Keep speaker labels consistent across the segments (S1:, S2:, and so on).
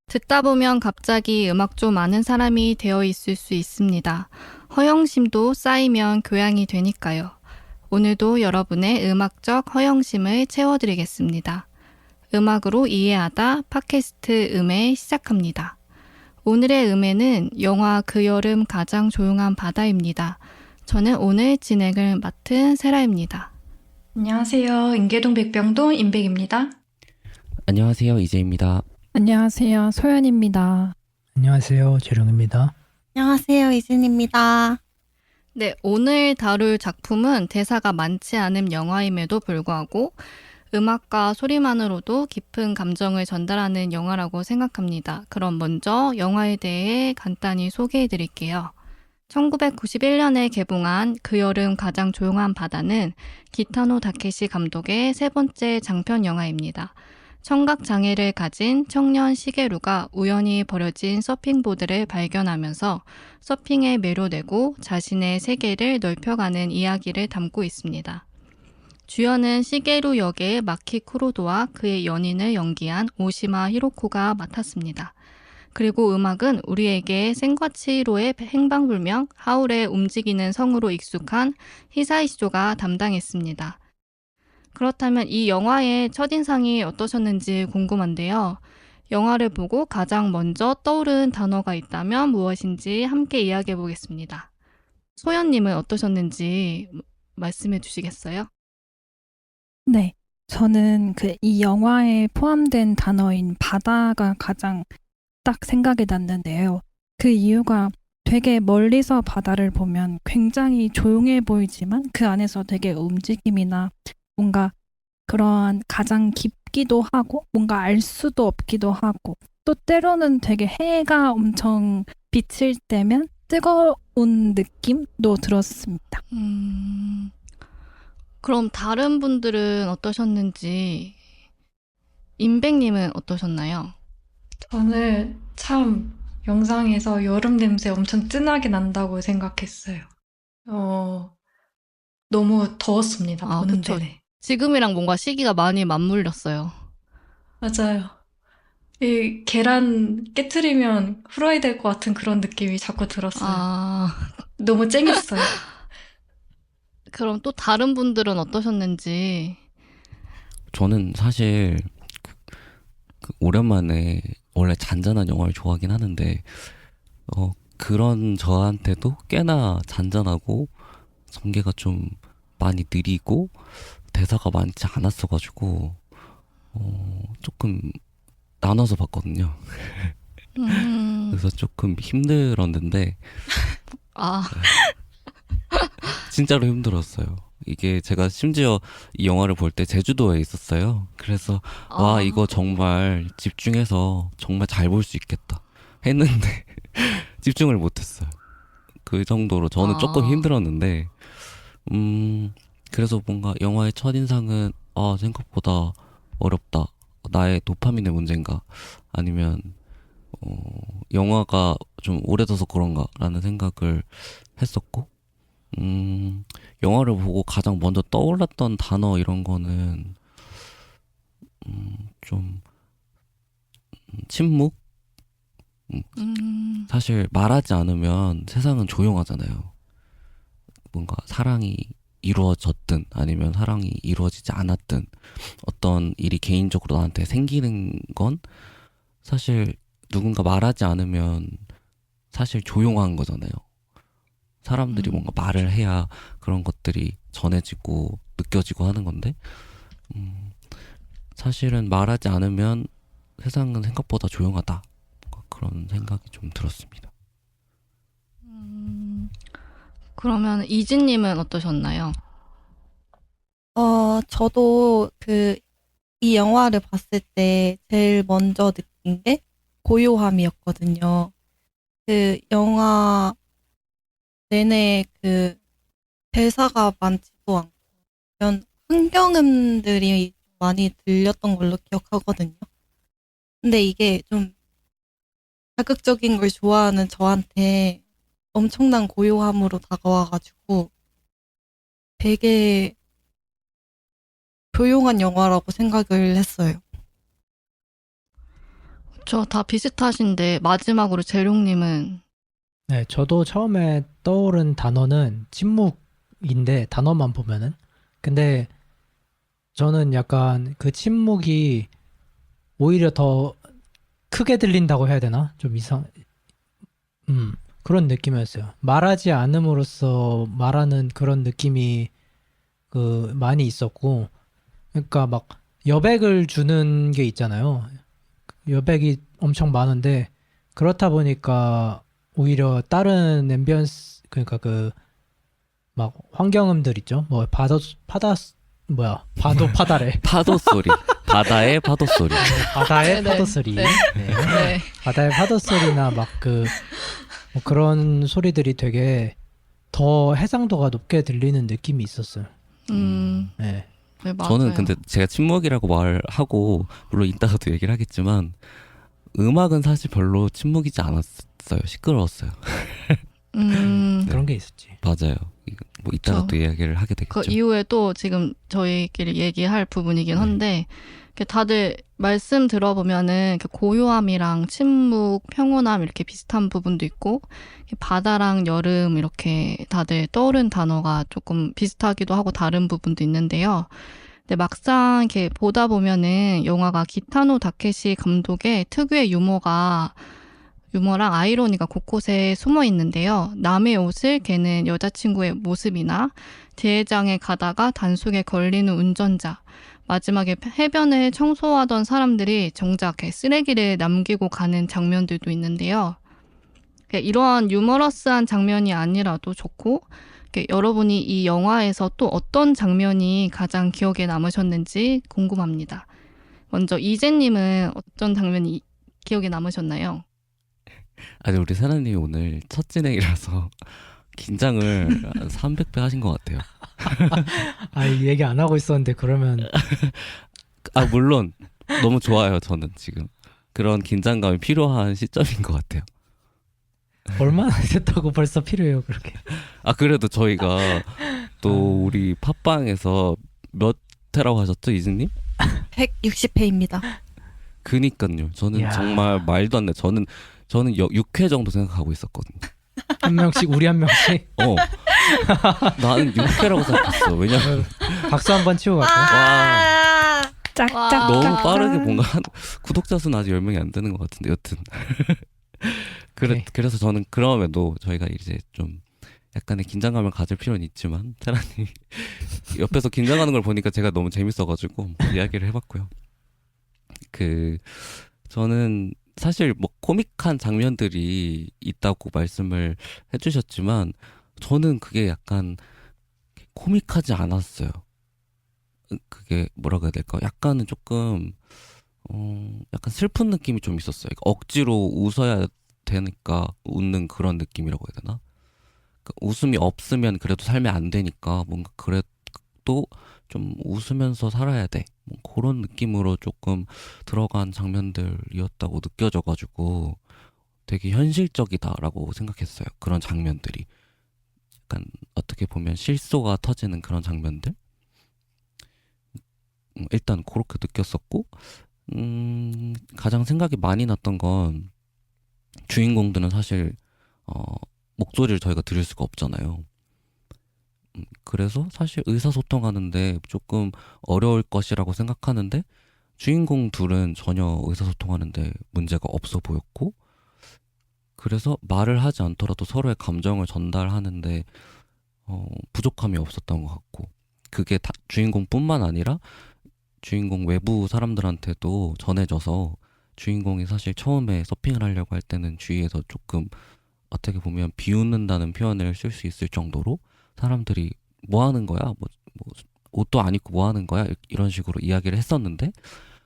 S1: 듣다 보면 갑자기 음악 좀 아는 사람이 되어 있을 수 있습니다. 허영심도 쌓이면 교양이 되니까요. 오늘도 여러분의 음악적 허영심을 채워드리겠습니다. 음악으로 이해하다 팟캐스트 음해 시작합니다. 오늘의 음해는 영화 그 여름 가장 조용한 바다입니다. 저는 오늘 진행을 맡은 세라입니다.
S2: 안녕하세요. 인계동 백병동 임백입니다.
S3: 안녕하세요, 이재입니다.
S4: 안녕하세요. 소연입니다.
S5: 안녕하세요. 재령입니다.
S6: 안녕하세요. 이진입니다.
S1: 네, 오늘 다룰 작품은 대사가 많지 않은 영화임에도 불구하고 음악과 소리만으로도 깊은 감정을 전달하는 영화라고 생각합니다. 그럼 먼저 영화에 대해 간단히 소개해 드릴게요. 1991년에 개봉한 그 여름 가장 조용한 바다는 기타노 다케시 감독의 세 번째 장편 영화입니다. 청각장애를 가진 청년 시게루가 우연히 버려진 서핑보드를 발견하면서 서핑에 매료되고 자신의 세계를 넓혀가는 이야기를 담고 있습니다. 주연은 시게루 역의 마키 쿠로도와 그의 연인을 연기한 오시마 히로코가 맡았습니다. 그리고 음악은 우리에게 센과치히로의 행방불명, 하울의 움직이는 성으로 익숙한 히사이시조가 담당했습니다. 그렇다면 이 영화의 첫인상이 어떠셨는지 궁금한데요. 영화를 보고 가장 먼저 떠오른 단어가 있다면 무엇인지 함께 이야기해 보겠습니다. 소연님은 어떠셨는지 말씀해 주시겠어요?
S4: 네, 저는 이 영화에 포함된 단어인 바다가 가장 딱 생각이 났는데요. 그 이유가 되게 멀리서 바다를 보면 굉장히 조용해 보이지만 그 안에서 되게 움직임이나 뭔가 그러한 가장 깊기도 하고 뭔가 알 수도 없기도 하고 또 때로는 되게 해가 엄청 비칠 때면 뜨거운 느낌도 들었습니다.
S1: 그럼 다른 분들은 어떠셨는지 임백님은 어떠셨나요?
S2: 저는 참 영상에서 여름 냄새 엄청 진하게 난다고 생각했어요. 너무 더웠습니다. 보는
S1: 그쵸.
S2: 내내.
S1: 지금이랑 뭔가 시기가 많이 맞물렸어요.
S2: 맞아요. 이 계란 깨트리면 후라이 될 것 같은 그런 느낌이 자꾸 들었어요. 너무 쨍했어요.
S1: 그럼 또 다른 분들은 어떠셨는지.
S3: 저는 사실 오랜만에 원래 잔잔한 영화를 좋아하긴 하는데 그런 저한테도 꽤나 잔잔하고 전개가 좀 많이 느리고 대사가 많지 않았어가지고 조금 나눠서 봤거든요. 그래서 조금 힘들었는데 진짜로 힘들었어요. 이게 제가 심지어 이 영화를 볼 때 제주도에 있었어요. 그래서 와 이거 정말 집중해서 정말 잘 볼 수 있겠다 했는데 집중을 못했어요. 그 정도로 저는 조금 힘들었는데 그래서 뭔가 영화의 첫인상은 생각보다 어렵다. 나의 도파민의 문제인가? 아니면 영화가 좀 오래돼서 그런가? 라는 생각을 했었고 영화를 보고 가장 먼저 떠올랐던 단어 이런 거는 좀 침묵? 사실 말하지 않으면 세상은 조용하잖아요. 뭔가 사랑이 이루어졌든 아니면 사랑이 이루어지지 않았든 어떤 일이 개인적으로 나한테 생기는 건 사실 누군가 말하지 않으면 사실 조용한 거잖아요. 사람들이 뭔가 말을 해야 그런 것들이 전해지고 느껴지고 하는 건데 사실은 말하지 않으면 세상은 생각보다 조용하다. 뭔가 그런 생각이 좀 들었습니다.
S1: 그러면 이진님은 어떠셨나요?
S6: 저도 이 영화를 봤을 때 제일 먼저 느낀 게 고요함이었거든요. 그 영화 내내 대사가 많지도 않고 환경음들이 많이 들렸던 걸로 기억하거든요. 근데 이게 좀 자극적인 걸 좋아하는 저한테 엄청난 고요함으로 다가와가지고 되게 조용한 영화라고 생각을 했어요.
S1: 저 다 비슷하신데 마지막으로 재룡님은
S5: 네, 저도 처음에 떠오른 단어는 침묵인데 단어만 보면은 근데 저는 약간 그 침묵이 오히려 더 크게 들린다고 해야 되나? 좀 그런 느낌이었어요. 말하지 않음으로써 말하는 그런 느낌이 많이 있었고, 그러니까 막 여백을 주는 게 있잖아요. 여백이 엄청 많은데 그렇다 보니까 오히려 다른 앰비언스 그러니까 막 환경음들 있죠. 뭐 파도 파다래.
S3: 파도 소리. 바다의 파도 소리.
S5: 바다의
S1: 네네.
S5: 파도 소리.
S1: 네.
S5: 네.
S1: 네.
S5: 바다의 파도 소리나 막 뭐 그런 소리들이 되게 더 해상도가 높게 들리는 느낌이 있었어요. 네.
S1: 네, 맞아요.
S3: 저는 근데 제가 침묵이라고 말하고 물론 이따가도 얘기를 하겠지만 음악은 사실 별로 침묵이지 않았어요. 시끄러웠어요.
S5: 그런 게 있었지.
S3: 맞아요. 뭐 이따가 또 이야기를 하게
S1: 그
S3: 되겠죠.
S1: 이후에 또 지금 저희끼리 얘기할 부분이긴 한데 이렇게 다들 말씀 들어보면은 이렇게 고요함이랑 침묵, 평온함 이렇게 비슷한 부분도 있고 이렇게 바다랑 여름 이렇게 다들 떠오른 단어가 조금 비슷하기도 하고 다른 부분도 있는데요. 근데 막상 이렇게 보다 보면은 영화가 기타노 다케시 감독의 특유의 유머랑 아이러니가 곳곳에 숨어 있는데요. 남의 옷을 개는 여자친구의 모습이나 대회장에 가다가 단속에 걸리는 운전자, 마지막에 해변을 청소하던 사람들이 정작 쓰레기를 남기고 가는 장면들도 있는데요. 이러한 유머러스한 장면이 아니라도 좋고 여러분이 이 영화에서 또 어떤 장면이 가장 기억에 남으셨는지 궁금합니다. 먼저 이재님은 어떤 장면이 기억에 남으셨나요?
S3: 아니 우리 사나님이 오늘 첫 진행이라서 긴장을 300배 하신 것 같아요.
S5: 아, 이 얘기 안 하고 있었는데 그러면
S3: 아 물론 너무 좋아요. 저는 지금 그런 긴장감이 필요한 시점인 것 같아요.
S5: 얼마나 됐다고 벌써 필요해요, 그렇게.
S3: 아 그래도 저희가 또 우리 팟빵에서 몇 회라고 하셨죠, 이즈님?
S6: 160회입니다.
S3: 그니까요. 저는
S5: 이야.
S3: 정말 말도 안 돼. 저는 6회 정도 생각하고 있었거든요.
S5: 한 명씩 우리 한 명씩
S3: 나는 6회라고 생각했어. 왜냐면
S5: 박수 한번 치고 갈까요?
S3: 와
S4: 짝짝.
S3: 너무 빠르게 뭔가 구독자 수는 아직 10명이 안 되는 것 같은데 여튼
S5: 오케이.
S3: 그래서 저는 그럼에도 저희가 이제 좀 약간의 긴장감을 가질 필요는 있지만 테라님 옆에서 긴장하는 걸 보니까 제가 너무 재밌어가지고 이야기를 해봤고요. 저는 사실 뭐 코믹한 장면들이 있다고 말씀을 해주셨지만 저는 그게 약간 코믹하지 않았어요. 그게 뭐라고 해야 될까? 약간은 조금 약간 슬픈 느낌이 좀 있었어요. 그러니까 억지로 웃어야 되니까 웃는 그런 느낌이라고 해야 되나? 그러니까 웃음이 없으면 그래도 삶이 안 되니까 뭔가 그래도 좀 웃으면서 살아야 돼. 뭐 그런 느낌으로 조금 들어간 장면들이었다고 느껴져가지고 되게 현실적이다라고 생각했어요. 그런 장면들이. 약간 어떻게 보면 실소가 터지는 그런 장면들? 일단 그렇게 느꼈었고 가장 생각이 많이 났던 건 주인공들은 사실 목소리를 저희가 들을 수가 없잖아요. 그래서 사실 의사소통하는데 조금 어려울 것이라고 생각하는데 주인공 둘은 전혀 의사소통하는데 문제가 없어 보였고 그래서 말을 하지 않더라도 서로의 감정을 전달하는데 부족함이 없었던 것 같고 그게 다 주인공뿐만 아니라 주인공 외부 사람들한테도 전해져서 주인공이 사실 처음에 서핑을 하려고 할 때는 주위에서 조금 어떻게 보면 비웃는다는 표현을 쓸 수 있을 정도로 사람들이 뭐 하는 거야? 뭐 옷도 안 입고 뭐 하는 거야? 이런 식으로 이야기를 했었는데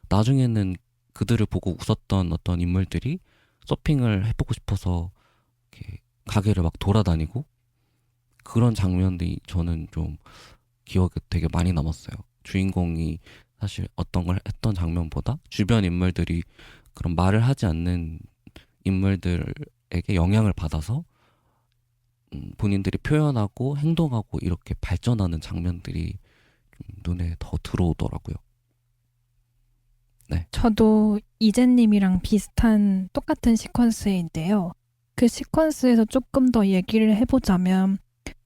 S3: 나중에는 그들을 보고 웃었던 어떤 인물들이 서핑을 해보고 싶어서 이렇게 가게를 막 돌아다니고 그런 장면들이 저는 좀 기억에 되게 많이 남았어요. 주인공이 사실 어떤 걸 했던 장면보다 주변 인물들이 그런 말을 하지 않는 인물들에게 영향을 받아서 본인들이 표현하고 행동하고 이렇게 발전하는 장면들이 좀 눈에 더 들어오더라고요. 네.
S4: 저도 이재님이랑 비슷한 똑같은 시퀀스인데요. 그 시퀀스에서 조금 더 얘기를 해보자면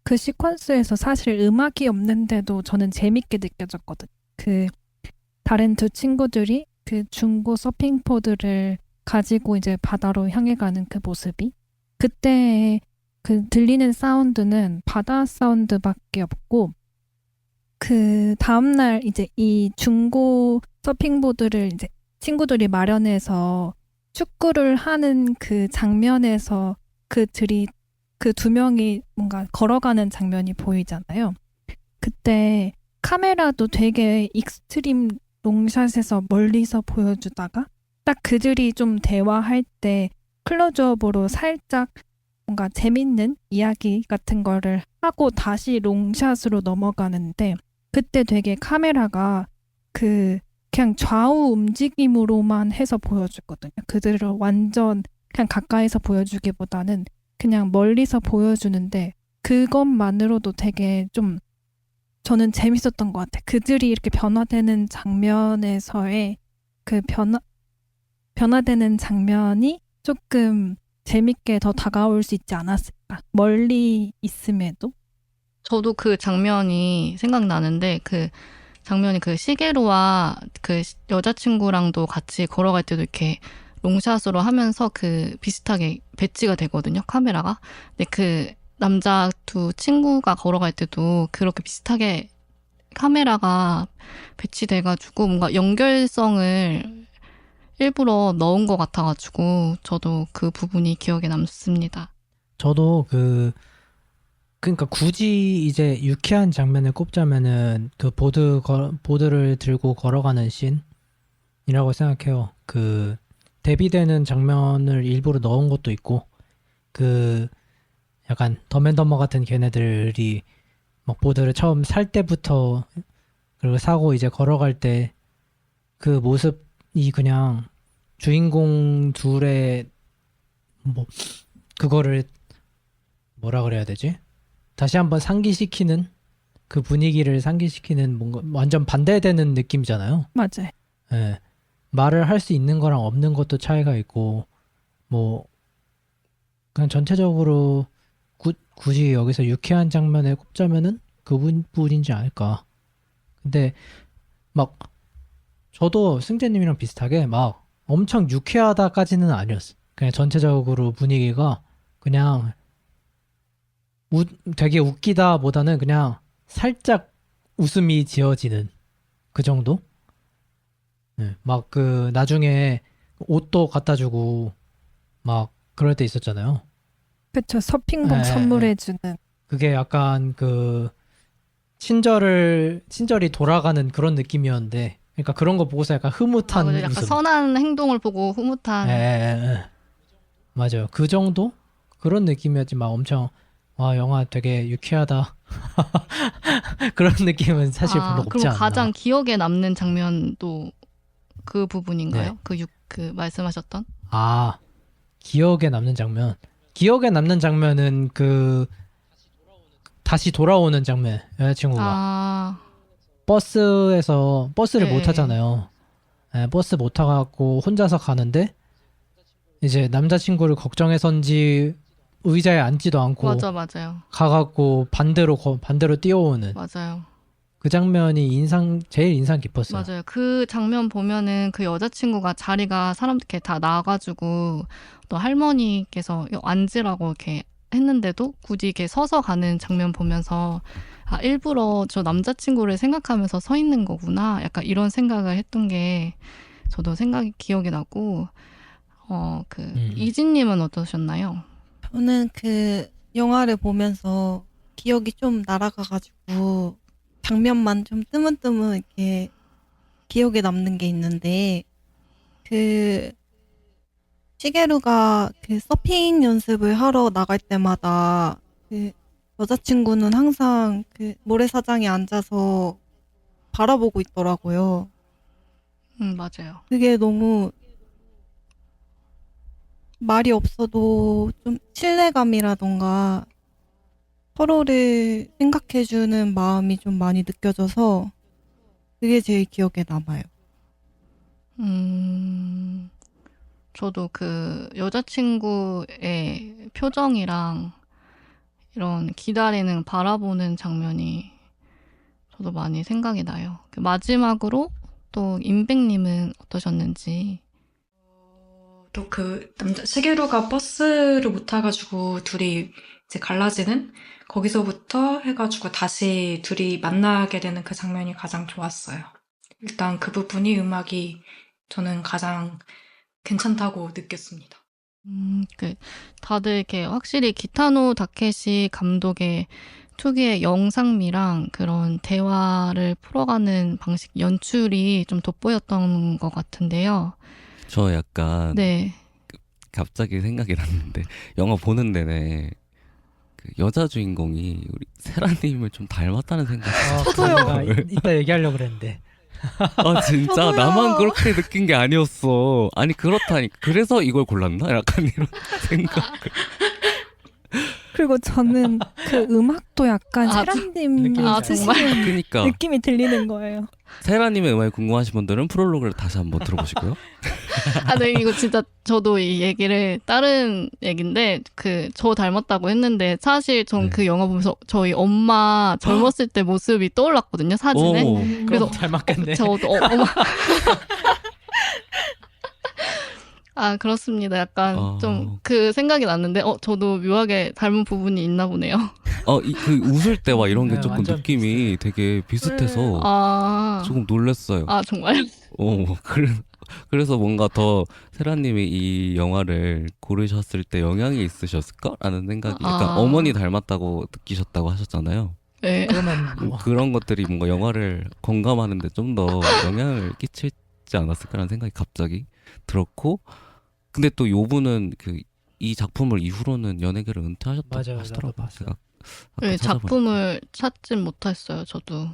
S4: 그 시퀀스에서 사실 음악이 없는데도 저는 재밌게 느껴졌거든요. 그 다른 두 친구들이 그 중고 서핑보드를 가지고 이제 바다로 향해 가는 그 모습이 그때 그 들리는 사운드는 바다 사운드밖에 없고 그 다음날 이제 이 중고 서핑보드를 이제 친구들이 마련해서 축구를 하는 그 장면에서 그 두 명이 뭔가 걸어가는 장면이 보이잖아요. 그때 카메라도 되게 익스트림 롱샷에서 멀리서 보여주다가 딱 그들이 좀 대화할 때 클로즈업으로 살짝 뭔가 재밌는 이야기 같은 거를 하고 다시 롱샷으로 넘어가는데 그때 되게 카메라가 그냥 좌우 움직임으로만 해서 보여주거든요. 그들을 완전 그냥 가까이서 보여주기보다는 그냥 멀리서 보여주는데 그것만으로도 되게 좀 저는 재밌었던 것 같아요. 그들이 이렇게 변화되는 장면에서의 그 변화되는 장면이 조금 재밌게 더 다가올 수 있지 않았을까. 멀리 있음에도.
S1: 저도 그 장면이 생각나는데 그 장면이 그 시게루와 그 여자친구랑도 같이 걸어갈 때도 이렇게 롱샷으로 하면서 그 비슷하게 배치가 되거든요, 카메라가. 근데 그 남자 두 친구가 걸어갈 때도 그렇게 비슷하게 카메라가 배치돼가지고 뭔가 연결성을 일부러 넣은 것 같아가지고 저도 그 부분이 기억에 남습니다.
S5: 저도 그러니까 굳이 이제 유쾌한 장면을 꼽자면은 그 보드를 들고 걸어가는 씬이라고 생각해요. 그 대비되는 장면을 일부러 넣은 것도 있고 그 약간 덤앤더머 같은 걔네들이 막 보드를 처음 살 때부터 그리고 사고 이제 걸어갈 때 그 모습이 그냥 주인공 둘의 뭐 그거를 뭐라 그래야 되지? 다시 한번 상기시키는 그 분위기를 상기시키는 뭔가 완전 반대되는 느낌이잖아요.
S4: 맞아요.
S5: 예. 말을 할 수 있는 거랑 없는 것도 차이가 있고 뭐 그냥 전체적으로 굳이 여기서 유쾌한 장면을 꼽자면은 그 부분이지 않을까. 근데 막 저도 승재님이랑 비슷하게 막 엄청 유쾌하다까지는 아니었어. 그냥 전체적으로 분위기가 그냥 되게 웃기다보다는 그냥 살짝 웃음이 지어지는 그 정도? 네, 막 그 나중에 옷도 갖다 주고 막 그럴 때 있었잖아요.
S4: 그쵸. 서핑복
S5: 네,
S4: 선물해주는.
S5: 그게 약간 그 친절이 돌아가는 그런 느낌이었는데, 그러니까 그런 거 보고서 약간 흐뭇한
S1: 맞아요. 약간
S5: 웃음.
S1: 선한 행동을 보고 흐뭇한.
S5: 맞아요. 그 정도? 그런 느낌이었지. 막 엄청 와 영화 되게 유쾌하다 그런 느낌은 사실 별로 없지
S1: 그럼
S5: 않나.
S1: 가장 기억에 남는 장면도 그 부분인가요?
S5: 네.
S1: 그 말씀하셨던?
S5: 기억에 남는 장면. 기억에 남는 장면은 그 다시 돌아오는 장면. 여자친구가 버스에서 버스를
S1: 네.
S5: 못 타잖아요. 네, 버스 못 타갖고 혼자서 가는데 이제 남자친구를 걱정해서인지 의자에 앉지도 않고
S1: 맞아요.
S5: 가갖고 반대로 뛰어오는
S1: 맞아요.
S5: 그 장면이 제일 인상 깊었어요.
S1: 맞아요. 그 장면 보면은 그 여자친구가 자리가 사람들 이렇게 다 나와가지고 또 할머니께서 앉으라고 이렇게 했는데도 굳이 이렇게 서서 가는 장면 보면서 일부러 저 남자친구를 생각하면서 서 있는 거구나. 약간 이런 생각을 했던 게 저도 기억이 나고, 이진님은 어떠셨나요?
S6: 저는 그 영화를 보면서 기억이 좀 날아가가지고 장면만 좀 뜨문뜨문 이렇게 기억에 남는 게 있는데 그 시게루가 그 서핑 연습을 하러 나갈 때마다 그 여자친구는 항상 그 모래사장에 앉아서 바라보고 있더라고요.
S1: 맞아요.
S6: 그게 너무 말이 없어도 좀 신뢰감이라던가 서로를 생각해주는 마음이 좀 많이 느껴져서 그게 제일 기억에 남아요.
S1: 저도 그 여자친구의 표정이랑 이런 기다리는 바라보는 장면이 저도 많이 생각이 나요. 그 마지막으로 또 임백님은 어떠셨는지.
S2: 또 그 남자 시계루가 버스를 못 타가지고 둘이 이제 갈라지는 거기서부터 해가지고 다시 둘이 만나게 되는 그 장면이 가장 좋았어요. 일단 그 부분이 음악이 저는 가장 괜찮다고 느꼈습니다.
S1: 그 다들 이렇게 확실히 기타노 다케시 감독의 특유의 영상미랑 그런 대화를 풀어가는 방식, 연출이 좀 돋보였던 것 같은데요.
S3: 저 약간
S1: 네.
S3: 갑자기 생각이 났는데 영화 보는 내내 그 여자 주인공이 우리 세라님을 좀 닮았다는 생각이
S5: 그러니까 이따 얘기하려고 그랬는데.
S3: 아 진짜
S6: 저도요.
S3: 나만 그렇게 느낀 게 아니었어. 아니 그렇다니까. 그래서 이걸 골랐나? 약간 이런 생각.
S4: 그리고 저는 그 음악도 약간
S1: 아,
S4: 세라님이
S5: 아,
S1: 정말?
S4: 쓰시는
S3: 그러니까
S4: 느낌이 들리는 거예요.
S3: 세라님의 음악이 궁금하신 분들은 프롤로그를 다시 한번 들어보시고요.
S1: 네, 이거 진짜 저도 이 얘기를 다른 얘기인데 저 닮았다고 했는데 사실 전
S3: 네.
S1: 그 영화 보면서 저희 엄마 젊었을 때 모습이 떠올랐거든요, 사진에.
S3: 오.
S1: 그래서
S5: 잘 맞겠네.
S1: 저도 어머. 아, 그렇습니다. 약간 좀 그 생각이 났는데 저도 묘하게 닮은 부분이 있나 보네요.
S3: 그 웃을 때와 이런 게
S5: 네,
S3: 조금
S5: 완전
S3: 느낌이 되게 비슷해서
S1: 아,
S3: 조금 놀랐어요.
S1: 정말?
S3: 그래서 뭔가 더 세라님이 이 영화를 고르셨을 때 영향이 있으셨을까라는 생각이 약간 어머니 닮았다고 느끼셨다고 하셨잖아요.
S1: 네.
S5: 그러면 뭐
S3: 그런 것들이 뭔가 영화를 공감하는데 좀 더 영향을 끼치지 않았을까라는 생각이 갑자기 들었고, 근데 또 요분은 이 작품을 이후로는 연예계를 은퇴하셨다고
S5: 맞아요, 나도
S3: 하시더라고요.
S5: 봤어요.
S3: 제가 아까
S1: 네,
S3: 찾아보니까.
S1: 작품을 찾진 못했어요, 저도.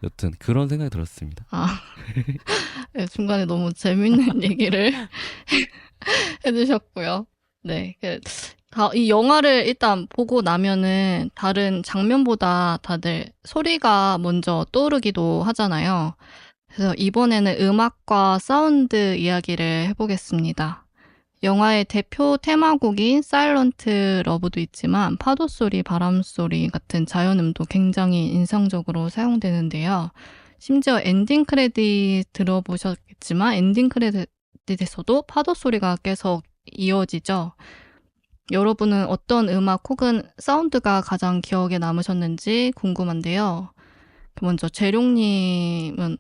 S3: 여튼 그런 생각이 들었습니다.
S1: 네, 중간에 너무 재밌는 얘기를 해주셨고요. 네, 이 영화를 일단 보고 나면은 다른 장면보다 다들 소리가 먼저 떠오르기도 하잖아요. 그래서 이번에는 음악과 사운드 이야기를 해보겠습니다. 영화의 대표 테마곡인 사일런트 러브도 있지만 파도 소리, 바람 소리 같은 자연음도 굉장히 인상적으로 사용되는데요. 심지어 엔딩 크레딧 들어보셨겠지만 엔딩 크레딧에서도 파도 소리가 계속 이어지죠. 여러분은 어떤 음악 혹은 사운드가 가장 기억에 남으셨는지 궁금한데요. 먼저 재룡님은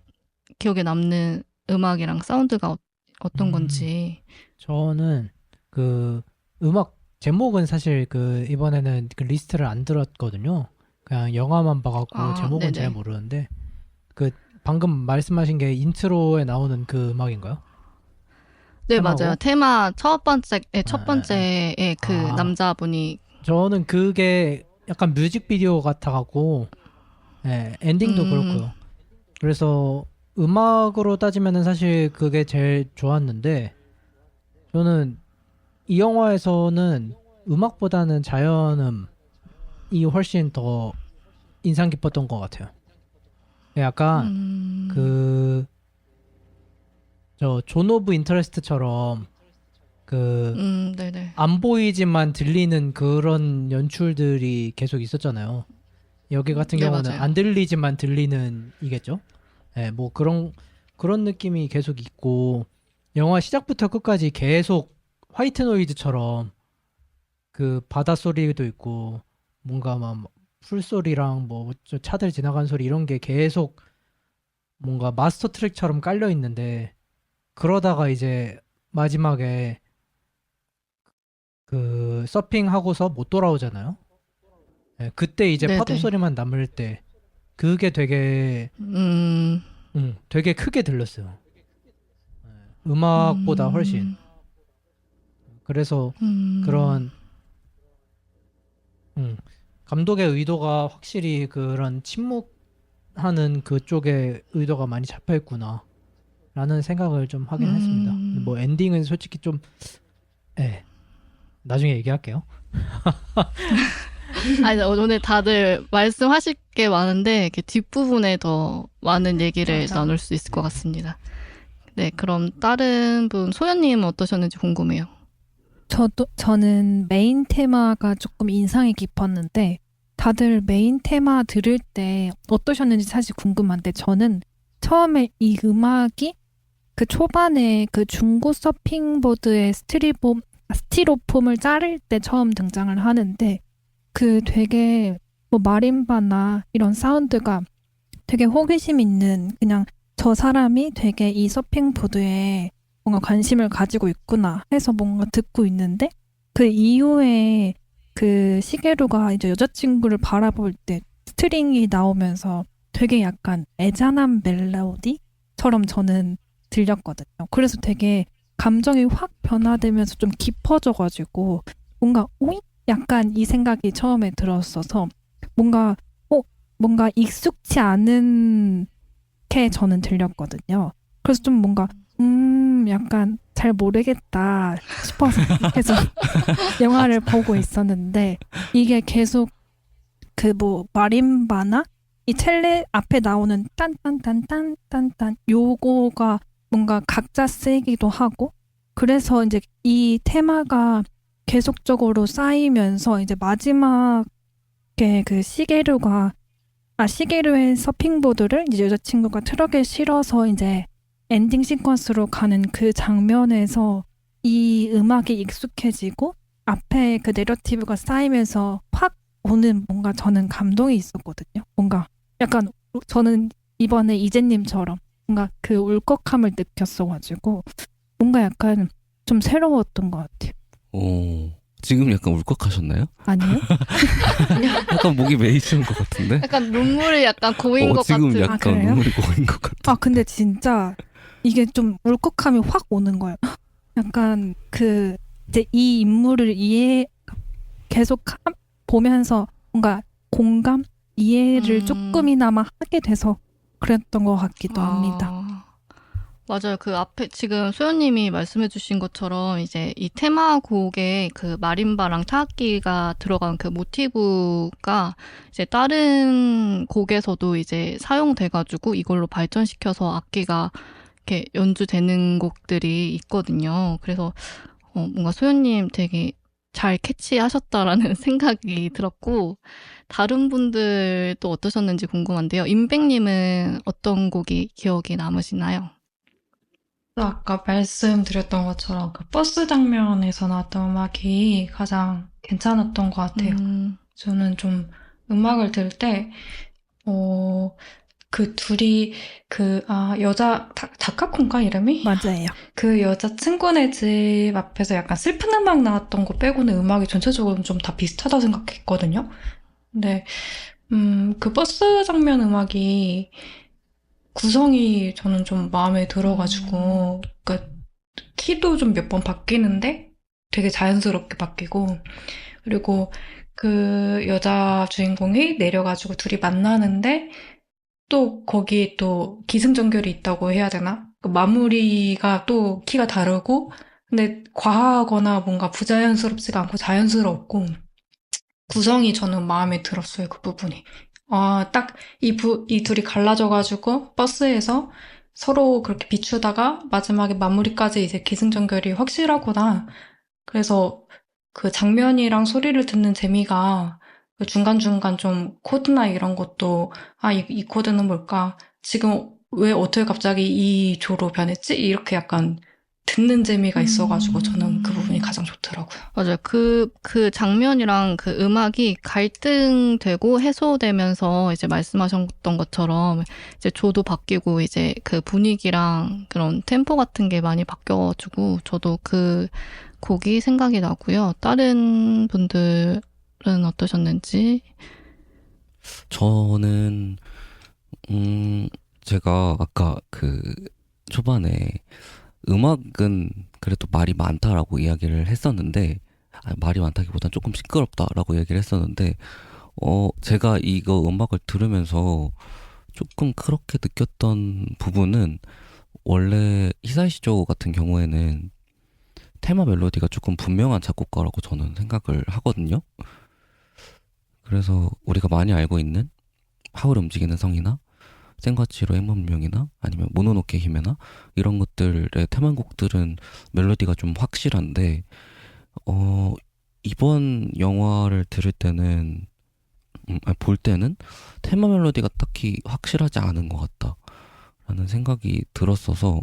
S1: 기억에 남는 음악이랑 사운드가 어떤 건지.
S5: 저는 그 음악 제목은 사실 이번에는 그 리스트를 안 들었거든요. 그냥 영화만 봐갖고 제목은
S1: 네네.
S5: 잘 모르는데 방금 말씀하신 게 인트로에 나오는 그 음악인가요?
S1: 네,
S5: 테마곡?
S1: 맞아요. 테마 첫 번째에 그
S5: 아.
S1: 남자분이
S5: 저는 그게 약간 뮤직비디오 같아갖고 엔딩도 그렇고요. 그래서 음악으로 따지면은 사실 그게 제일 좋았는데 저는 이 영화에서는 음악보다는 자연음이 훨씬 더 인상 깊었던 것 같아요. 약간 저 존 오브 인터레스트처럼
S1: 네네.
S5: 안 보이지만 들리는 그런 연출들이 계속 있었잖아요. 여기 같은
S1: 네,
S5: 경우는
S1: 맞아요.
S5: 안 들리지만 들리는 이겠죠. 뭐 그런 느낌이 계속 있고 영화 시작부터 끝까지 계속 화이트 노이즈처럼 그 바다 소리도 있고 뭔가 막 풀소리랑 뭐 저 차들 지나가는 소리 이런 게 계속 뭔가 마스터 트랙처럼 깔려 있는데 그러다가 이제 마지막에 그 서핑하고서 못 돌아오잖아요. 그때 이제
S1: 네네.
S5: 파도 소리만 남을 때 그게 되게 되게 크게 들렸어요. 음악보다 훨씬. 그래서 그런 감독의 의도가 확실히 그런 침묵 하는 그쪽에 의도가 많이 잡혀 있구나 라는 생각을 좀 하긴 했습니다. 뭐 엔딩은 솔직히 좀 나중에 얘기할게요.
S1: 아니, 오늘 다들 말씀하실 게 많은데 이렇게 뒷부분에 더 많은 얘기를
S2: 맞아.
S1: 나눌 수 있을 것 같습니다. 네, 그럼 다른 분, 소연님은 어떠셨는지 궁금해요.
S4: 저는 메인 테마가 조금 인상이 깊었는데 다들 메인 테마 들을 때 어떠셨는지 사실 궁금한데 저는 처음에 이 음악이 그 초반에 그 중고 서핑보드의 스티로폼을 자를 때 처음 등장을 하는데 그 되게 뭐 마림바나 이런 사운드가 되게 호기심 있는 그냥 저 사람이 되게 이 서핑보드에 뭔가 관심을 가지고 있구나 해서 뭔가 듣고 있는데 그 이후에 그 시게루가 이제 여자친구를 바라볼 때 스트링이 나오면서 되게 약간 애잔한 멜로디처럼 저는 들렸거든요. 그래서 되게 감정이 확 변화되면서 좀 깊어져가지고 뭔가 오잉? 약간 이 생각이 처음에 들었어서 뭔가 뭔가 익숙치 않은 게 저는 들렸거든요. 그래서 좀 뭔가 약간 잘 모르겠다 싶어서 계속 영화를 보고 있었는데 이게 계속 그 뭐 마림바나 이 첼레 앞에 나오는 딴딴딴딴딴딴 요거가 뭔가 각자 쓰이기도 하고 그래서 이제 이 테마가 계속적으로 쌓이면서 이제 마지막에 그 시게루의 서핑보드를 이제 여자친구가 트럭에 실어서 이제 엔딩 시퀀스로 가는 그 장면에서 이 음악이 익숙해지고 앞에 그 내러티브가 쌓이면서 확 오는 뭔가 저는 감동이 있었거든요. 뭔가 약간 저는 이번에 이재님처럼 뭔가 그 울컥함을 느꼈어가지고 뭔가 약간 좀 새로웠던 것 같아요.
S3: 오, 지금 약간 울컥하셨나요?
S4: 아니에요?
S3: 약간 목이 메이시는 것 같은데?
S1: 약간 눈물이 약간 고인 것
S3: 지금
S1: 같은.
S3: 약간
S4: 아, 그래요?
S3: 눈물이 고인 것 같아.
S4: 아 근데 진짜 이게 좀 울컥함이 확 오는 거예요. 약간 그 이제 이 인물을 계속 보면서 뭔가 공감, 이해를 조금이나마 하게 돼서 그랬던 것 같기도 합니다.
S1: 맞아요. 그 앞에 지금 소연님이 말씀해주신 것처럼 이제 이 테마 곡에 그 마림바랑 타악기가 들어간 그 모티브가 이제 다른 곡에서도 이제 사용돼가지고 이걸로 발전시켜서 악기가 이렇게 연주되는 곡들이 있거든요. 그래서 뭔가 소연님 되게 잘 캐치하셨다라는 생각이 들었고 다른 분들도 어떠셨는지 궁금한데요. 임백님은 어떤 곡이 기억에 남으시나요?
S2: 아까 말씀드렸던 것처럼 그 버스 장면에서 나왔던 음악이 가장 괜찮았던 것 같아요. 저는 좀 음악을 들을 때, 그 둘이, 여자, 다카콘가 이름이?
S4: 맞아요.
S2: 그 여자 친구네 집 앞에서 약간 슬픈 음악 나왔던 거 빼고는 음악이 전체적으로 좀 다 비슷하다 생각했거든요. 근데, 그 버스 장면 음악이 구성이 저는 좀 마음에 들어가지고, 그러니까 키도 좀 몇 번 바뀌는데 되게 자연스럽게 바뀌고, 그리고 그 여자 주인공이 내려가지고 둘이 만나는데 또 거기 또 기승전결이 있다고 해야 되나? 그 마무리가 또 키가 다르고, 근데 과하거나 뭔가 부자연스럽지가 않고 자연스럽고, 구성이 저는 마음에 들었어요, 그 부분이. 딱 이 둘이 갈라져가지고 버스에서 서로 그렇게 비추다가 마지막에 마무리까지 이제 기승전결이 확실하구나. 그래서 그 장면이랑 소리를 듣는 재미가 그 중간중간 좀 코드나 이런 것도 이 코드는 뭘까? 지금 왜 어떻게 갑자기 이 조로 변했지? 이렇게 약간 듣는 재미가 있어가지고 저는 그 부분이 가장 좋더라고요.
S1: 맞아요. 그 장면이랑 그 음악이 갈등되고 해소되면서 이제 말씀하셨던 것처럼 이제 조도 바뀌고 이제 그 분위기랑 그런 템포 같은 게 많이 바뀌어가지고 저도 그 곡이 생각이 나고요. 다른 분들은 어떠셨는지?
S3: 저는 제가 아까 그 초반에 음악은 그래도 말이 많다라고 이야기를 했었는데 말이 많다기보단 조금 시끄럽다라고 얘기를 했었는데 제가 이거 음악을 들으면서 조금 그렇게 느꼈던 부분은 원래 히사이시조 같은 경우에는 테마 멜로디가 조금 분명한 작곡가라고 저는 생각을 하거든요. 그래서 우리가 많이 알고 있는 하울 움직이는 성이나 센과치로 행문명이나 아니면 모노노케 히메나 이런 것들의 테마곡들은 멜로디가 좀 확실한데 이번 영화를 들을 때는 볼 때는 테마 멜로디가 딱히 확실하지 않은 것 같다라는 생각이 들었어서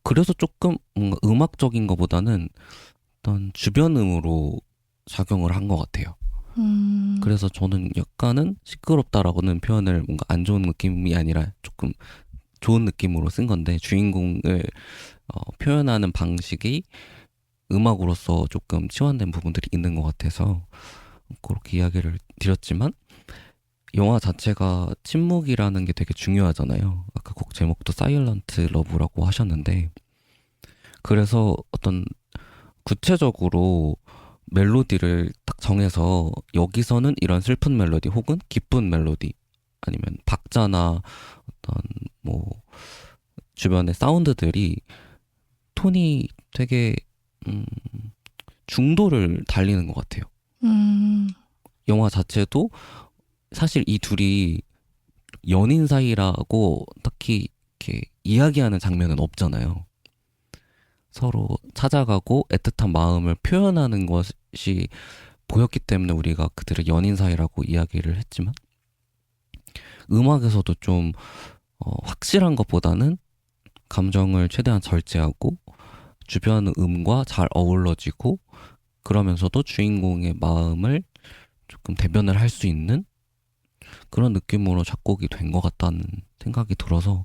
S3: 그래서 조금 뭔가 음악적인 것보다는 어떤 주변음으로 작용을 한 것 같아요. 그래서 저는 약간은 시끄럽다라고는 표현을 뭔가 안 좋은 느낌이 아니라 조금 좋은 느낌으로 쓴 건데 주인공을 표현하는 방식이 음악으로서 조금 치환된 부분들이 있는 것 같아서 그렇게 이야기를 드렸지만 영화 자체가 침묵이라는 게 되게 중요하잖아요. 아까 곡 제목도 사일런트 러브라고 하셨는데 그래서 어떤 구체적으로 멜로디를 딱 정해서 여기서는 이런 슬픈 멜로디 혹은 기쁜 멜로디 아니면 박자나 어떤 뭐 주변의 사운드들이 톤이 되게 중도를 달리는 것 같아요. 영화 자체도 사실 이 둘이 연인 사이라고 딱히 이렇게 이야기하는 장면은 없잖아요. 서로 찾아가고 애틋한 마음을 표현하는 것이 보였기 때문에 우리가 그들의 연인 사이라고 이야기를 했지만 음악에서도 좀 확실한 것보다는 감정을 최대한 절제하고 주변 음과 잘 어우러지고 그러면서도 주인공의 마음을 조금 대변을 할 수 있는 그런 느낌으로 작곡이 된 것 같다는 생각이 들어서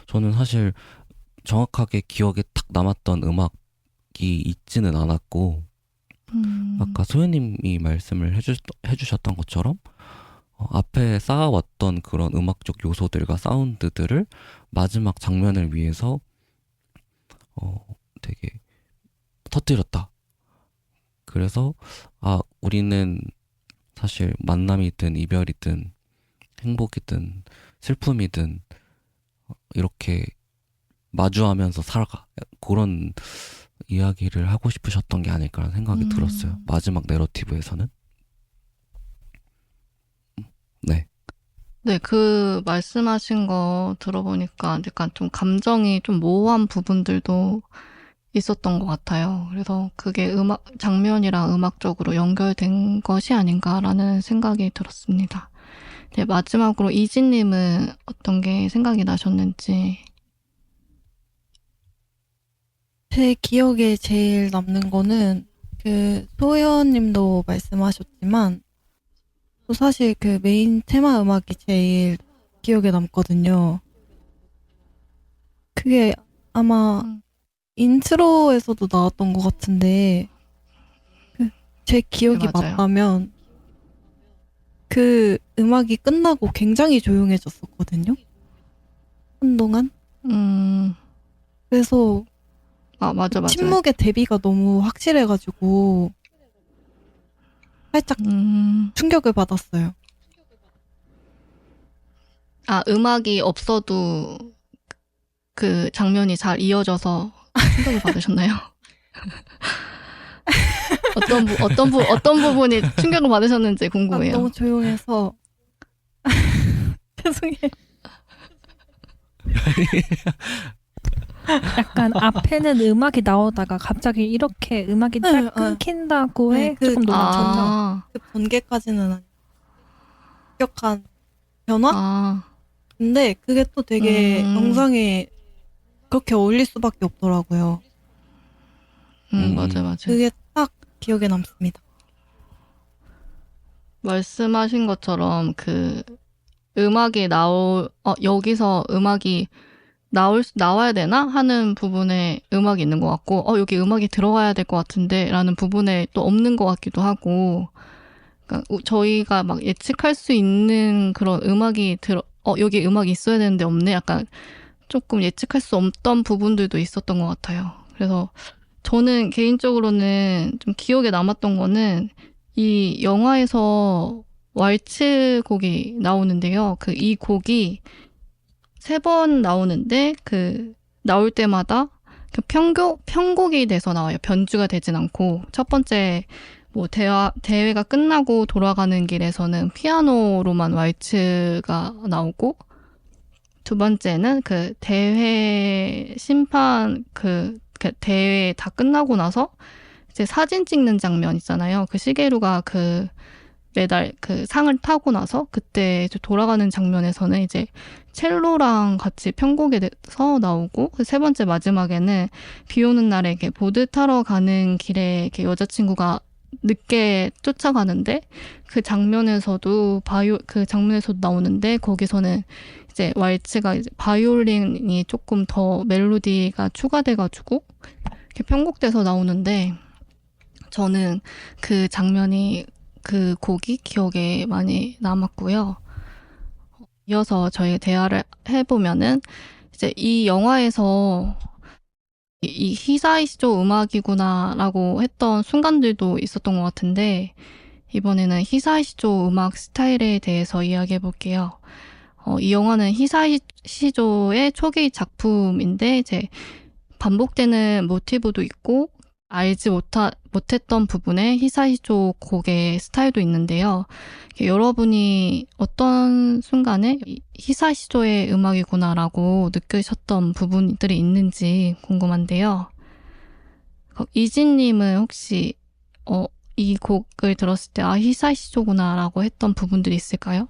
S3: 저는 사실 정확하게 기억에 딱 남았던 음악이 있지는 않았고 아까 소연님이 말씀을 해주셨던 것처럼 앞에 쌓아왔던 그런 음악적 요소들과 사운드들을 마지막 장면을 위해서 되게 터뜨렸다. 그래서 우리는 사실 만남이든 이별이든 행복이든 슬픔이든 이렇게 마주하면서 살아가. 그런 이야기를 하고 싶으셨던 게 아닐까라는 생각이 들었어요. 마지막 내러티브에서는. 네.
S1: 네, 그 말씀하신 거 들어보니까 약간 좀 감정이 좀 모호한 부분들도 있었던 것 같아요. 그래서 그게 장면이랑 음악적으로 연결된 것이 아닌가라는 생각이 들었습니다. 네, 마지막으로 이진님은 어떤 게 생각이 나셨는지.
S6: 제 기억에 제일 남는 거는 소혜원님도 말씀하셨지만 또 사실 그 메인 테마 음악이 제일 기억에 남거든요. 그게 아마 인트로에서도 나왔던 것 같은데 제 기억이
S1: 네, 맞아요.
S6: 맞다면 그 음악이 끝나고 굉장히 조용해졌었거든요. 한동안. 그래서
S1: 맞아.
S6: 침묵의 대비가 너무 확실해가지고 살짝 충격을 받았어요.
S1: 음악이 없어도 그 장면이 잘 이어져서 충격을 받으셨나요? 어떤 부분이 충격을 받으셨는지 궁금해요.
S6: 너무 조용해서 죄송해요.
S4: 약간 앞에는 음악이 나오다가 갑자기 이렇게 음악이 딱 끊긴다고 해 조금 놀랐죠.
S6: 그 번개까지는 아니고 급격한 변화? 근데 그게 또 되게 영상에 그렇게 어울릴 수밖에 없더라고요.
S1: 맞아요.
S6: 그게 딱 기억에 남습니다.
S1: 말씀하신 것처럼 그 음악이 여기서 음악이 나와야 되나 하는 부분에 음악이 있는 것 같고 여기 음악이 들어가야 될 것 같은데 라는 부분에 또 없는 것 같기도 하고 그러니까 저희가 막 예측할 수 있는 그런 음악이 여기 음악이 있어야 되는데 없네 약간 조금 예측할 수 없던 부분들도 있었던 것 같아요. 그래서 저는 개인적으로는 좀 기억에 남았던 거는 이 영화에서 왈츠 곡이 나오는데요. 이 곡이 3번 나오는데 나올 때마다 편곡이 돼서 나와요. 변주가 되진 않고 첫 번째 대회가 끝나고 돌아가는 길에서는 피아노로만 왈츠가 나오고 두 번째는 대회 심판 대회 다 끝나고 나서 이제 사진 찍는 장면 있잖아요. 시게루가 메달 상을 타고 나서 그때 이제 돌아가는 장면에서는 이제 첼로랑 같이 편곡이 돼서 나오고 세 번째 마지막에는 비 오는 날에 이렇게 보드 타러 가는 길에 이렇게 여자친구가 늦게 쫓아가는데 장면에서도 나오는데 거기서는 이제 왈츠가 이제 바이올린이 조금 더 멜로디가 추가돼가지고 이렇게 편곡돼서 나오는데 저는 장면이 곡이 기억에 많이 남았고요. 이어서 저희 대화를 해보면은 이제 이 영화에서 이 히사이시조 음악이구나라고 했던 순간들도 있었던 것 같은데 이번에는 히사이시조 음악 스타일에 대해서 이야기해 볼게요. 이 영화는 히사이시조의 초기 작품인데 이제 반복되는 모티브도 있고 알지 못했던 부분에 히사이시조 곡의 스타일도 있는데요. 여러분이 어떤 순간에 히사이시조의 음악이구나라고 느끼셨던 부분들이 있는지 궁금한데요. 이진님은 혹시 이 곡을 들었을 때 히사이시조구나라고 했던 부분들이 있을까요?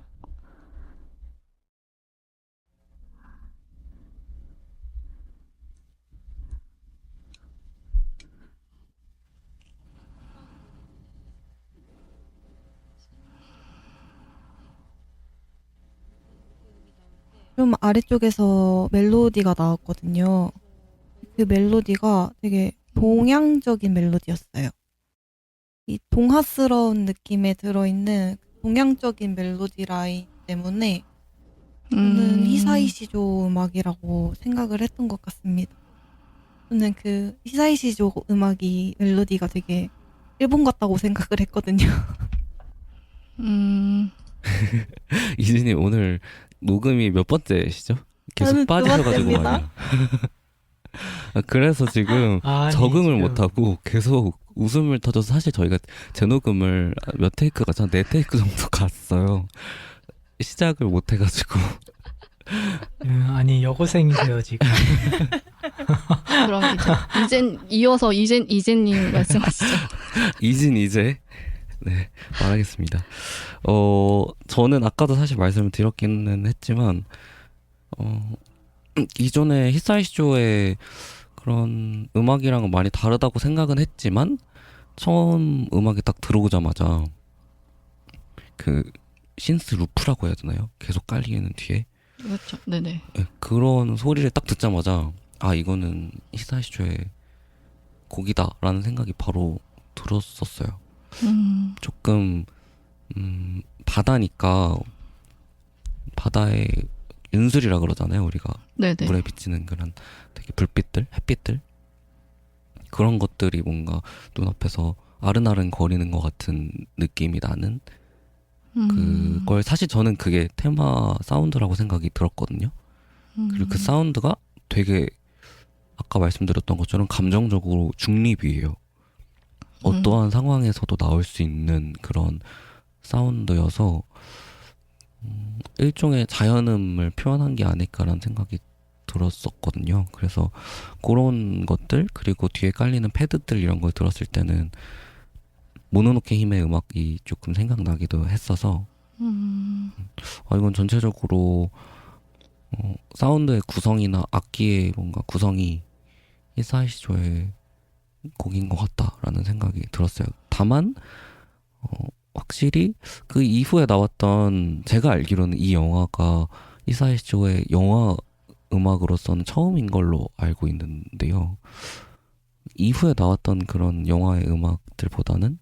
S6: 좀 아래쪽에서 멜로디가 나왔거든요. 그 멜로디가 되게 동양적인 멜로디였어요. 이 동화스러운 느낌에 들어있는 동양적인 멜로디 라인 때문에 저는 히사이시조 음악이라고 생각을 했던 것 같습니다. 저는 히사이시조 음악이 멜로디가 되게 일본 같다고 생각을 했거든요.
S3: 이진님 오늘 녹음이 몇 번째시죠? 계속 빠지셔가지고 말이야. 그래서 지금 적응을 못하고 계속 웃음을 터져서 사실 저희가 재녹음을 몇 테이크가 전 4테이크 정도 갔어요. 시작을 못해가지고.
S5: 아니 여고생이세요 지금.
S1: 그럼 이어서 이젠님 말씀하시죠.
S3: 이제 네 말하겠습니다. 저는 아까도 사실 말씀을 드렸기는 했지만 이전에 히사이시조의 그런 음악이랑은 많이 다르다고 생각은 했지만 처음 음악이 딱 들어오자마자 신스 루프라고 해야 되나요? 계속 깔리는 뒤에
S1: 그렇죠. 네네.
S3: 네, 그런 소리를 딱 듣자마자 이거는 히사이시조의 곡이다라는 생각이 바로 들었었어요. 조금 바다니까 바다의 윤술이라 그러잖아요, 우리가. 네네. 물에 비치는 그런 되게 불빛들, 햇빛들 그런 것들이 뭔가 눈앞에서 아른아른 거리는 것 같은 느낌이 나는 그걸 사실 저는 그게 테마 사운드라고 생각이 들었거든요. 그리고 그 사운드가 되게 아까 말씀드렸던 것처럼 감정적으로 중립이에요. 어떠한 상황에서도 나올 수 있는 그런 사운드여서 일종의 자연음을 표현한 게 아닐까라는 생각이 들었었거든요. 그래서 그런 것들 그리고 뒤에 깔리는 패드들 이런 걸 들었을 때는 모노노케 힘의 음악이 조금 생각나기도 했어서 이건 전체적으로 사운드의 구성이나 악기의 뭔가 구성이 히사이시조의 곡인 것 같다라는 생각이 들었어요. 다만 확실히 그 이후에 나왔던 제가 알기로는 이 영화가 히사이시조의 영화 음악으로서는 처음인 걸로 알고 있는데요. 이후에 나왔던 그런 영화의 음악들보다는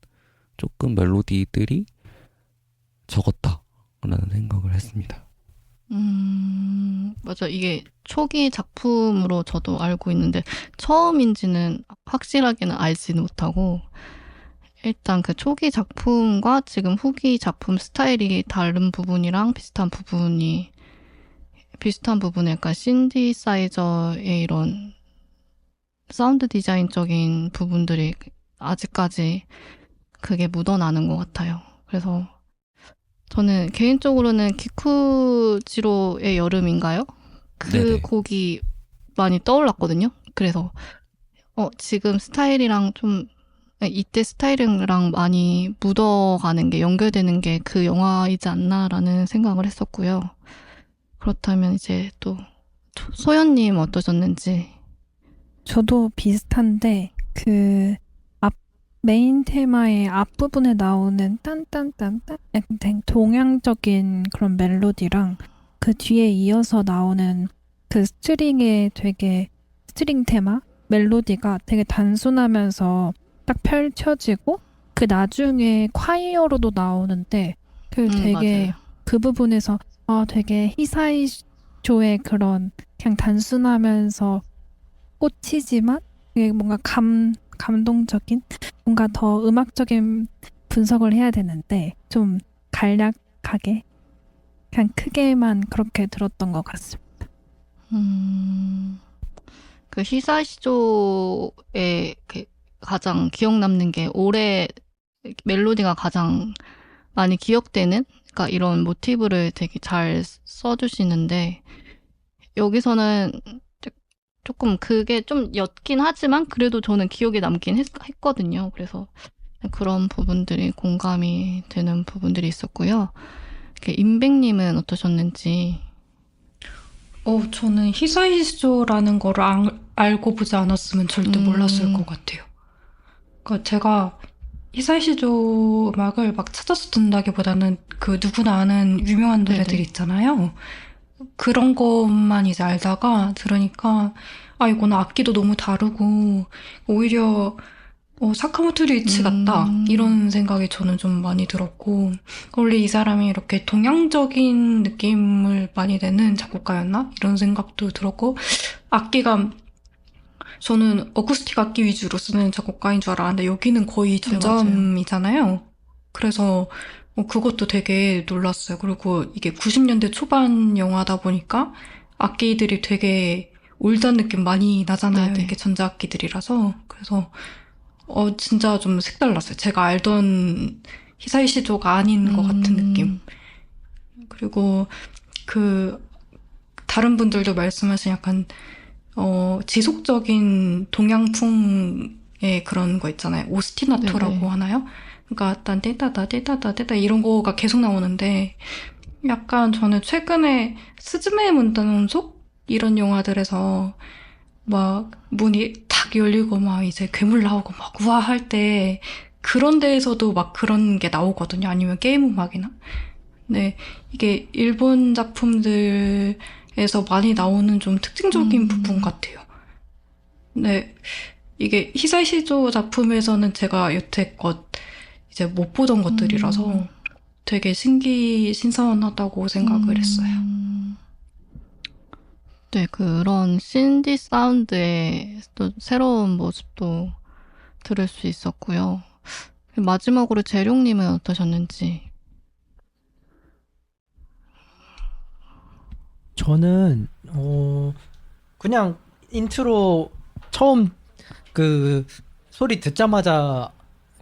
S3: 조금 멜로디들이 적었다라는 생각을 했습니다.
S1: 맞아. 이게 초기 작품으로 저도 알고 있는데 처음인지는 확실하게는 알지는 못하고 일단 그 초기 작품과 지금 후기 작품 스타일이 다른 부분이랑 비슷한 부분에 약간 신디사이저의 이런 사운드 디자인적인 부분들이 아직까지 그게 묻어나는 것 같아요. 그래서 저는 개인적으로는 기쿠지로의 여름인가요? 그
S3: 네네.
S1: 곡이 많이 떠올랐거든요. 그래서 지금 스타일이랑 좀 이때 스타일이랑 많이 묻어가는 게 연결되는 게 그 영화이지 않나라는 생각을 했었고요. 그렇다면 이제 또 소연님 어떠셨는지.
S4: 저도 비슷한데 그 메인 테마의 앞부분에 나오는 딴딴딴딴 약간 동양적인 그런 멜로디랑 그 뒤에 이어서 나오는 그 스트링 테마 멜로디가 되게 단순하면서 딱 펼쳐지고 그 나중에 콰이어로도 나오는데 그 되게
S1: 맞아요.
S4: 그 부분에서 되게 히사이쇼의 그런 그냥 단순하면서 꽂히지만 되게 뭔가 감동적인 뭔가 더 음악적인 분석을 해야 되는데 좀 간략하게 그냥 크게만 그렇게 들었던 것 같습니다.
S1: 그 히사시조의 그 가장 기억 남는 게 올해 멜로디가 가장 많이 기억되는, 그러니까 이런 모티브를 되게 잘 써주시는데 여기서는 조금 그게 좀 옅긴 하지만 그래도 저는 기억에 남긴 했거든요. 그래서 그런 부분들이 공감이 되는 부분들이 있었고요. 임백님은 어떠셨는지.
S2: 저는 히사이시조라는 거를 알고 보지 않았으면 절대 몰랐을 것 같아요. 그러니까 제가 히사이시조 음악을 막 찾아서 듣는다기보다는 그 누구나 아는 유명한 노래들
S1: 네네.
S2: 있잖아요. 그런 것만 이제 알다가 들으니까 이거는 악기도 너무 다르고 오히려 사카모토 류이치 같다 이런 생각이 저는 좀 많이 들었고, 원래 이 사람이 이렇게 동양적인 느낌을 많이 내는 작곡가였나 이런 생각도 들었고, 악기가 저는 어쿠스틱 악기 위주로 쓰는 작곡가인 줄 알았는데 여기는 거의
S1: 네, 맞아요.
S2: 전자음이잖아요. 그래서 그것도 되게 놀랐어요. 그리고 이게 90년대 초반 영화다 보니까 악기들이 되게 올드한 느낌 많이 나잖아요.
S1: 네네.
S2: 이게 전자악기들이라서. 그래서 진짜 좀 색달랐어요. 제가 알던 히사이시조가 아닌 것 같은 느낌. 그리고 다른 분들도 말씀하신 약간 지속적인 동양풍의 그런 거 있잖아요. 오스티나토라고
S1: 네네.
S2: 하나요? 그러니까 딴 떼따다 떼따다 떼따 이런 거가 계속 나오는데, 약간 저는 최근에 스즈메의 문단속 이런 영화들에서 막 문이 탁 열리고 막 이제 괴물 나오고 막 우와 할 때 그런 데에서도 막 그런 게 나오거든요. 아니면 게임 음악이나. 네, 이게 일본 작품들에서 많이 나오는 좀 특징적인 부분 같아요. 네, 이게 히사이시조 작품에서는 제가 여태껏 이제 못 보던 것들이라서 되게 신선하다고 생각을 했어요.
S1: 네, 그런 신디 사운드의 또 새로운 모습도 들을 수 있었고요. 마지막으로 재룡님은 어떠셨는지.
S5: 저는 그냥 인트로 처음 그 소리 듣자마자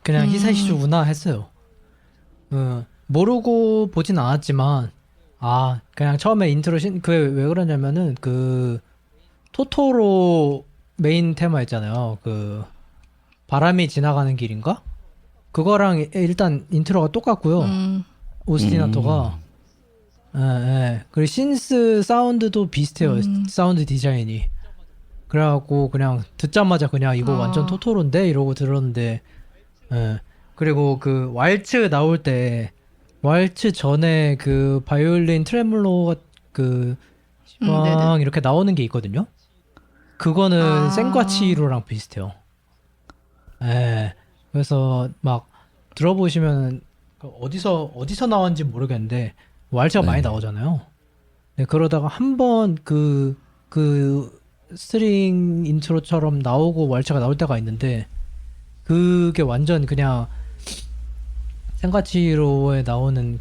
S5: 그냥 히사이시조구나 했어요. 모르고 보진 않았지만 그냥 처음에 인트로 그게 왜 그러냐면은 그 토토로 메인 테마 있잖아요. 그 바람이 지나가는 길인가? 그거랑 일단 인트로가 똑같고요. 오스티나토가 그리고 신스 사운드도 비슷해요. 사운드 디자인이. 그래갖고 그냥 듣자마자 그냥 이거 완전 토토로인데 이러고 들었는데, 그리고 그 왈츠 나올 때 왈츠 전에 그 바이올린 트레몰로가 이렇게 나오는 게 있거든요. 그거는 생과치로랑 비슷해요. 그래서 막 들어보시면 어디서 나왔는지 모르겠는데 왈츠가 많이 나오잖아요. 네, 그러다가 한번 그 스트링 인트로처럼 나오고 왈츠가 나올 때가 있는데 그게 완전 그냥 생가치로에 나오는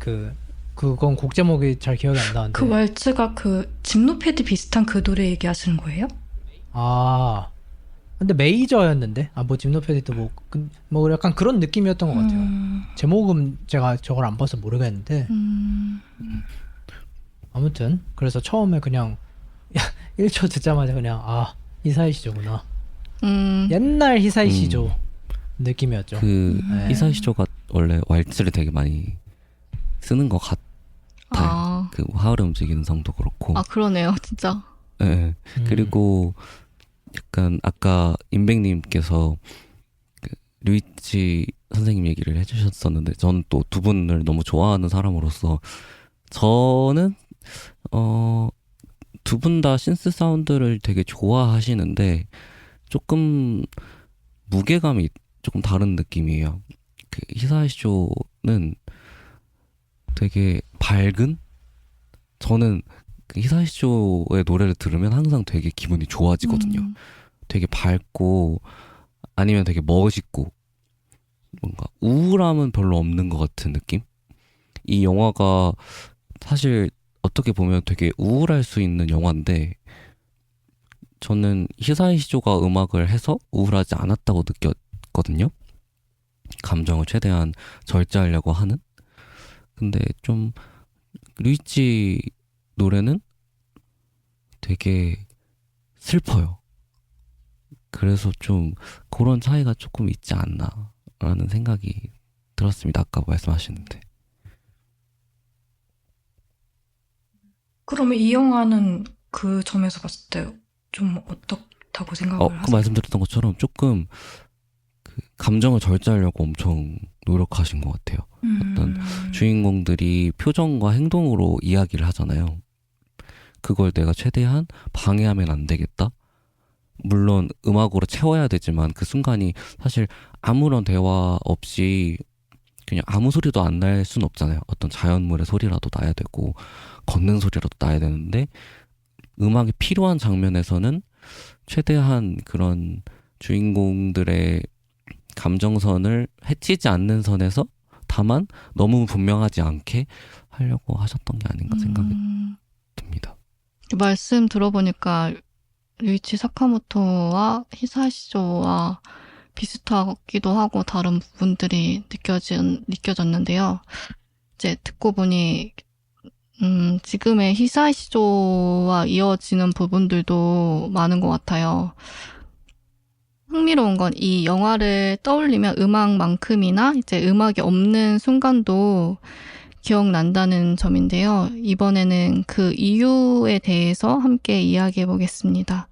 S5: 그건 곡 제목이 잘 기억이 안 나는데.
S2: 그 왈츠가 그 집노패드 비슷한 그 노래 얘기하시는 거예요?
S5: 아, 근데 메이저였는데? 뭐 집노패드도 뭐 약간 그런 느낌이었던 것 같아요. 제목은 제가 저걸 안 봐서 모르겠는데. 아무튼 그래서 처음에 그냥 1초 듣자마자 그냥 히사이 시조구나. 옛날 히사이 시조 느낌이었죠. 네.
S3: 히사이 시조가 원래 왈츠를 되게 많이 쓰는 것 같아요. 그 하울의 움직이는 성도 그렇고.
S1: 그러네요, 진짜.
S3: 네. 그리고 약간 아까 임백님께서 그 류이치 선생님 얘기를 해주셨었는데, 저는 또 두 분을 너무 좋아하는 사람으로서 저는 두 분 다 신스 사운드를 되게 좋아하시는데 조금 무게감이 조금 다른 느낌이에요. 그 히사이 시조는 되게 밝은, 저는 그 히사이 시조의 노래를 들으면 항상 되게 기분이 좋아지거든요. 되게 밝고 아니면 되게 멋있고 뭔가 우울함은 별로 없는 것 같은 느낌? 이 영화가 사실 어떻게 보면 되게 우울할 수 있는 영화인데 저는 히사이 시조가 음악을 해서 우울하지 않았다고 느꼈거든요. 감정을 최대한 절제하려고 하는. 근데 좀 류이치 노래는 되게 슬퍼요. 그래서 좀 그런 차이가 조금 있지 않나 라는 생각이 들었습니다. 아까 말씀하시는데.
S2: 그러면 이 영화는 그 점에서 봤을 때 좀 어떻다고 생각을
S3: 그
S2: 하세요?
S3: 말씀드렸던 것처럼 조금 그 감정을 절제하려고 엄청 노력하신 것 같아요. 어떤 주인공들이 표정과 행동으로 이야기를 하잖아요. 그걸 내가 최대한 방해하면 안 되겠다. 물론 음악으로 채워야 되지만 그 순간이 사실 아무런 대화 없이 그냥 아무 소리도 안 날 순 없잖아요. 어떤 자연물의 소리라도 나야 되고 걷는 소리라도 나야 되는데 음악이 필요한 장면에서는 최대한 그런 주인공들의 감정선을 해치지 않는 선에서 다만 너무 분명하지 않게 하려고 하셨던 게 아닌가 생각이 듭니다.
S1: 말씀 들어보니까 류이치 사카모토와 히사이 시조와 비슷하기도 하고 다른 부분들이 느껴졌는데요. 이제 듣고 보니 지금의 히사이 시조와 이어지는 부분들도 많은 것 같아요. 흥미로운 건 이 영화를 떠올리면 음악만큼이나 이제 음악이 없는 순간도 기억난다는 점인데요. 이번에는 그 이유에 대해서 함께 이야기해 보겠습니다.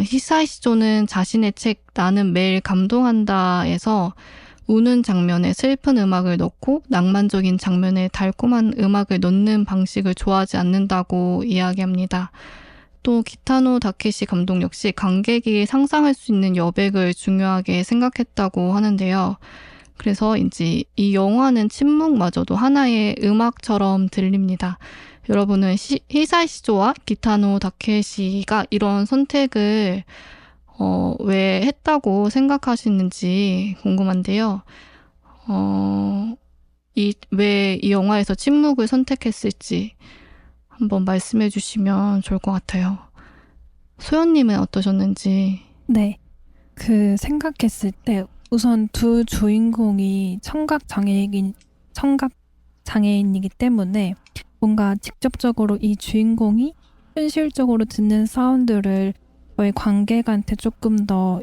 S1: 히사이 시조는 자신의 책 나는 매일 감동한다에서 우는 장면에 슬픈 음악을 넣고 낭만적인 장면에 달콤한 음악을 넣는 방식을 좋아하지 않는다고 이야기합니다. 또 기타노 다케시 감독 역시 관객이 상상할 수 있는 여백을 중요하게 생각했다고 하는데요. 그래서 이제 이 영화는 침묵마저도 하나의 음악처럼 들립니다. 여러분은 히사이 시조와 기타노 다케시가 이런 선택을 왜 했다고 생각하시는지 궁금한데요. 왜 이 영화에서 침묵을 선택했을지 한번 말씀해 주시면 좋을 것 같아요. 소연님은 어떠셨는지.
S4: 네. 생각했을 때 우선 두 주인공이 청각 장애인이기 때문에 뭔가 직접적으로 이 주인공이 현실적으로 듣는 사운드를 저희 관객한테 조금 더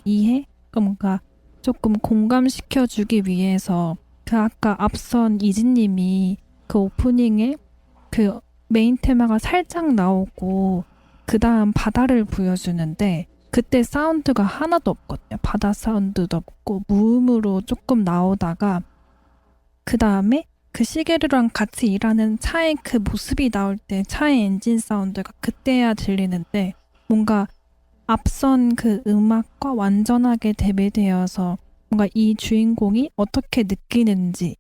S4: 뭔가 조금 공감시켜주기 위해서 아까 앞선 이진님이 그 오프닝에 그 메인 테마가 살짝 나오고 그 다음 바다를 보여주는데 그때 사운드가 하나도 없거든요. 바다 사운드도 없고 무음으로 조금 나오다가 그 다음에 그 시게루랑 같이 일하는 차의 그 모습이 나올 때 차의 엔진 사운드가 그때야 들리는데 뭔가 앞선 그 음악과 완전하게 대비되어서 뭔가 이 주인공이 어떻게 느끼는지를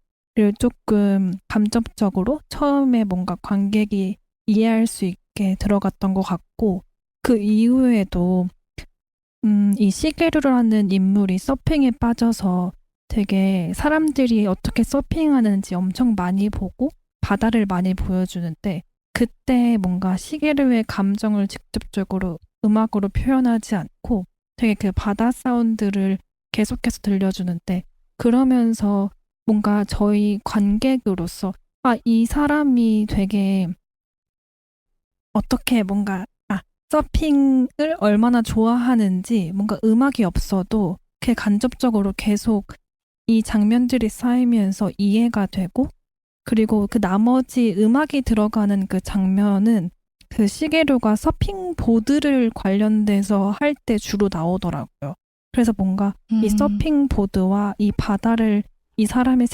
S4: 조금 감정적으로 처음에 뭔가 관객이 이해할 수 있게 들어갔던 것 같고 그 이후에도 이 시게루라는 인물이 서핑에 빠져서 되게 사람들이 어떻게 서핑하는지 엄청 많이 보고 바다를 많이 보여주는데 그때 뭔가 시게루의 감정을 직접적으로 음악으로 표현하지 않고 되게 그 바다 사운드를 계속해서 들려주는데 그러면서 뭔가 저희 관객으로서 이 사람이 되게 어떻게 뭔가 서핑을 얼마나 좋아하는지 뭔가 음악이 없어도 그 간접적으로 계속 이 장면들이 쌓이면서 이해가 되고 그리고 그 나머지 음악이 들어가는 그 장면은 그 시게루가 서핑 보드를 관련돼서 할 때 주로 나오더라고요. 그래서 뭔가 이 서핑 보드와 이 바다를 이 사람이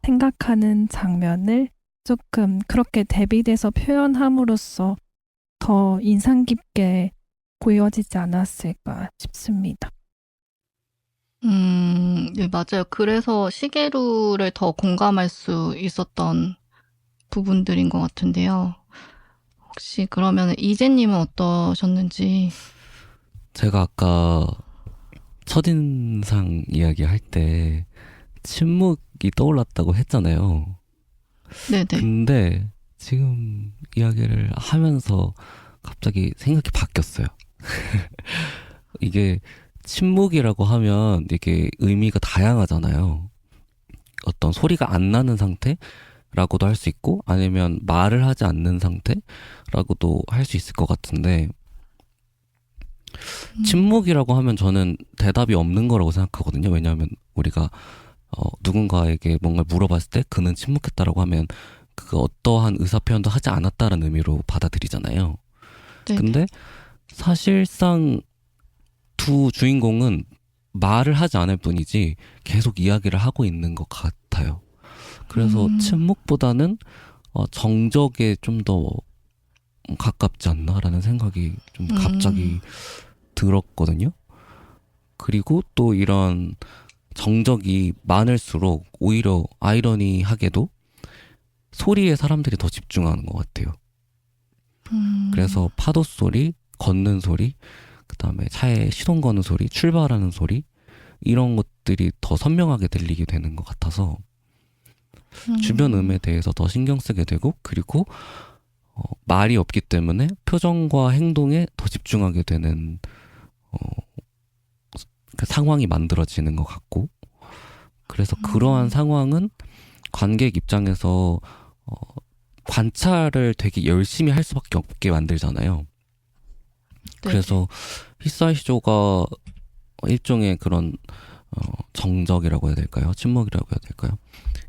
S4: 생각하는 장면을 조금 그렇게 대비돼서 표현함으로써 더 인상 깊게 보여지지 않았을까 싶습니다.
S1: 네, 맞아요. 그래서 시게루를 더 공감할 수 있었던 부분들인 것 같은데요. 혹시 그러면 이재님은 어떠셨는지?
S3: 제가 아까 첫인상 이야기할 때 침묵이 떠올랐다고 했잖아요.
S1: 네네.
S3: 근데 지금 이야기를 하면서 갑자기 생각이 바뀌었어요. 이게 침묵이라고 하면 이게 의미가 다양하잖아요. 어떤 소리가 안 나는 상태라고도 할 수 있고 아니면 말을 하지 않는 상태라고도 할 수 있을 것 같은데 침묵이라고 하면 저는 대답이 없는 거라고 생각하거든요. 왜냐하면 우리가 누군가에게 뭔가를 물어봤을 때 그는 침묵했다라고 하면 그 어떠한 의사표현도 하지 않았다는 의미로 받아들이잖아요.
S1: 네네.
S3: 근데 사실상 두 주인공은 말을 하지 않을 뿐이지 계속 이야기를 하고 있는 것 같아요. 그래서 침묵보다는 정적에 좀 더 가깝지 않나라는 생각이 좀 갑자기 들었거든요. 그리고 또 이런 정적이 많을수록 오히려 아이러니하게도 소리에 사람들이 더 집중하는 것 같아요. 그래서 파도 소리, 걷는 소리, 그 다음에 차에 시동 거는 소리, 출발하는 소리 이런 것들이 더 선명하게 들리게 되는 것 같아서 주변 음에 대해서 더 신경 쓰게 되고 그리고 말이 없기 때문에 표정과 행동에 더 집중하게 되는 그 상황이 만들어지는 것 같고 그래서 그러한 상황은 관객 입장에서 관찰을 되게 열심히 할 수밖에 없게 만들잖아요. 그래서 히사이쇼가 일종의 그런 정적이라고 해야 될까요? 침묵이라고 해야 될까요?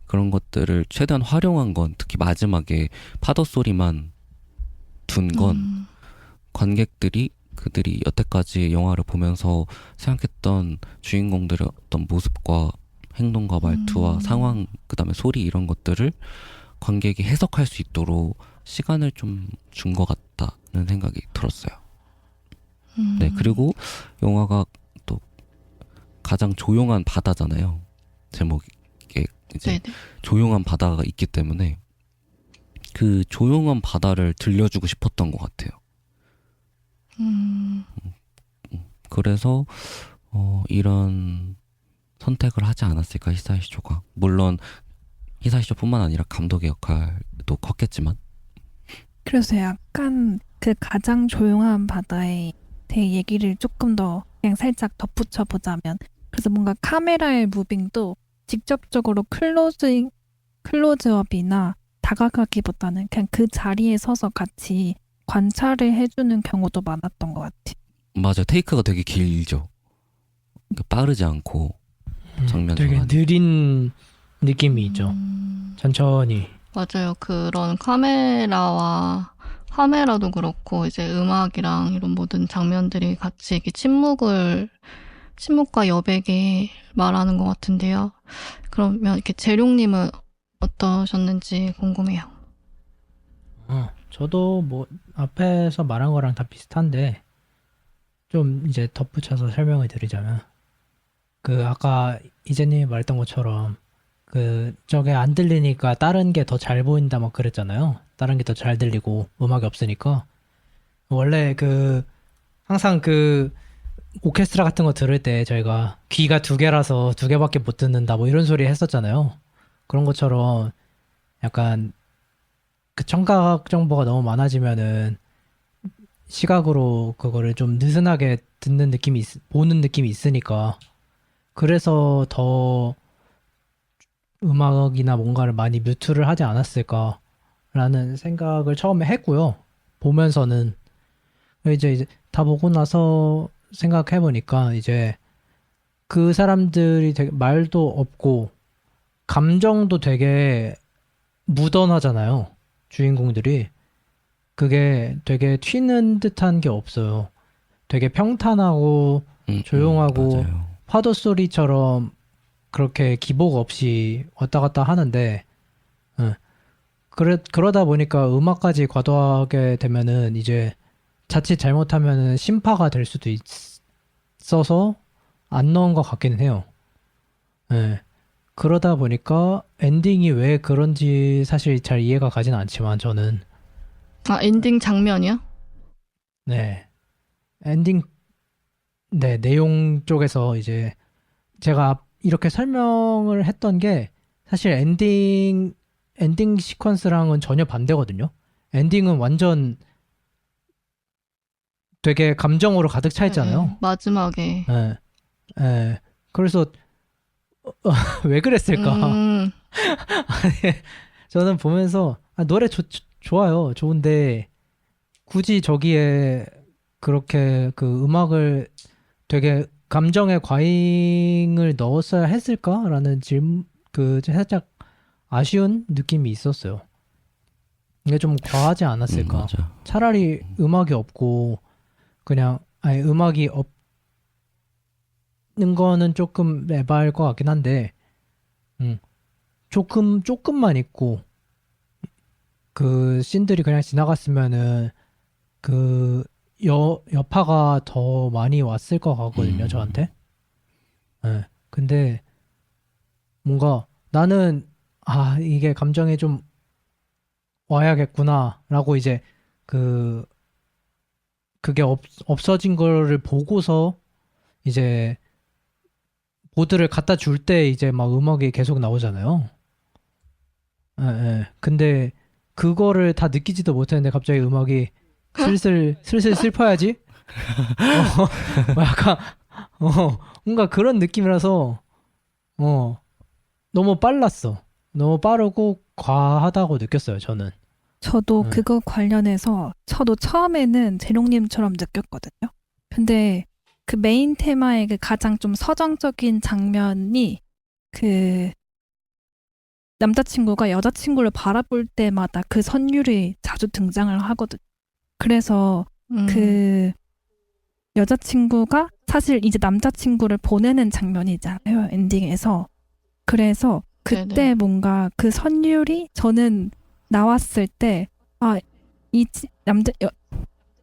S3: 그런 것들을 최대한 활용한 건 특히 마지막에 파도 소리만 둔 건 관객들이 그들이 여태까지 영화를 보면서 생각했던 주인공들의 어떤 모습과 행동과 말투와 상황, 그 다음에 소리 이런 것들을 관객이 해석할 수 있도록 시간을 좀 준 것 같다는 생각이 들었어요. 네, 그리고 영화가 또 가장 조용한 바다잖아요. 제목에 이제
S1: 네네.
S3: 조용한 바다가 있기 때문에 그 조용한 바다를 들려주고 싶었던 것 같아요. 그래서 이런 선택을 하지 않았을까 히사이쇼가. 물론 히사이쇼뿐만 아니라 감독의 역할도 컸겠지만
S4: 그래서 약간 그 가장 조용한 바다에 대해 얘기를 조금 더 그냥 살짝 덧붙여 보자면 그래서 뭔가 카메라의 무빙도 직접적으로 클로즈업이나 다가가기보다는 그냥 그 자리에 서서 같이 관찰을 해주는 경우도 많았던 것 같아요.
S3: 맞아요. 테이크가 되게 길죠. 그러니까 빠르지 않고 장면
S5: 되게
S3: 전환이.
S5: 느린 느낌이 있죠. 천천히.
S1: 맞아요. 그런 카메라도 그렇고, 이제 음악이랑 이런 모든 장면들이 같이 이렇게 침묵과 여백에 말하는 것 같은데요. 그러면 이렇게 재룡님은 어떠셨는지 궁금해요.
S5: 저도 뭐 앞에서 말한 거랑 다 비슷한데 좀 이제 덧붙여서 설명을 드리자면 그 아까 이재님이 말했던 것처럼 그 저게 안 들리니까 다른 게 더 잘 보인다 막 그랬잖아요. 다른 게 더 잘 들리고 음악이 없으니까 원래 그 항상 그 오케스트라 같은 거 들을 때 저희가 귀가 두 개라서 두 개밖에 못 듣는다 뭐 이런 소리 했었잖아요. 그런 것처럼 약간 그 청각 정보가 너무 많아지면은 시각으로 그거를 좀 느슨하게 듣는 느낌이 보는 느낌이 있으니까 그래서 더 음악이나 뭔가를 많이 뮤트를 하지 않았을까라는 생각을 처음에 했고요. 보면서는 이제 다 보고 나서 생각해 보니까 이제 그 사람들이 되게 말도 없고 감정도 되게 묻어나잖아요. 주인공들이. 그게 되게 튀는 듯한 게 없어요. 되게 평탄하고 조용하고
S3: 맞아요.
S5: 파도 소리처럼 그렇게 기복 없이 왔다 갔다 하는데, 그러다 보니까 음악까지 과도하게 되면은 이제 자칫 잘못하면은 심파가 될 수도 있어서 안 넣은 것 같기는 해요. 예. 그러다 보니까 엔딩이 왜 그런지 사실 잘 이해가 가진 않지만 저는
S1: 아, 엔딩 장면이요?
S5: 네. 엔딩 네, 내용 쪽에서 이제 제가 이렇게 설명을 했던 게 사실 엔딩 시퀀스랑은 전혀 반대거든요. 엔딩은 완전 되게 감정으로 가득 차 있잖아요.
S1: 마지막에.
S5: 예. 예. 그래서 왜 그랬을까?
S1: 음,
S5: 아니, 저는 보면서 노래 좋아요. 좋은데 굳이 저기에 그렇게 그 음악을 되게 감정의 과잉을 넣었어야 했을까라는 그 살짝 아쉬운 느낌이 있었어요. 이게 좀 과하지 않았을까?
S3: 맞아.
S5: 차라리 음악이 없고 그냥 아니 음악이 없는 거는 조금 에바일 것 같긴 한데 조금만 있고 그 씬들이 그냥 지나갔으면은 그 여파가 더 많이 왔을 것 같거든요, 저한테. 예. 근데 뭔가 나는 이게 감정이 좀 와야겠구나라고 이제 그게 없어진 거를 보고서 이제 보드를 갖다 줄 때 이제 막 음악이 계속 나오잖아요. 예, 예. 근데 그거를 다 느끼지도 못했는데 갑자기 음악이 슬슬 슬퍼야지? 약간, 뭔가 그런 느낌이라서, 너무 빨랐어. 너무 빠르고 과하다고 느꼈어요, 저는.
S4: 저도
S5: 네.
S4: 그거 관련해서 저도 처음에는 재롱님처럼 느꼈거든요. 근데 그 메인 테마의 그 가장 좀 서정적인 장면이 그 남자친구가 여자친구를 바라볼 때마다 그 선율이 자주 등장을 하거든요. 그래서 그 여자친구가 사실 이제 남자친구를 보내는 장면이잖아요, 엔딩에서. 그래서 그때
S1: 네네.
S4: 뭔가 그 선율이 저는 나왔을 때,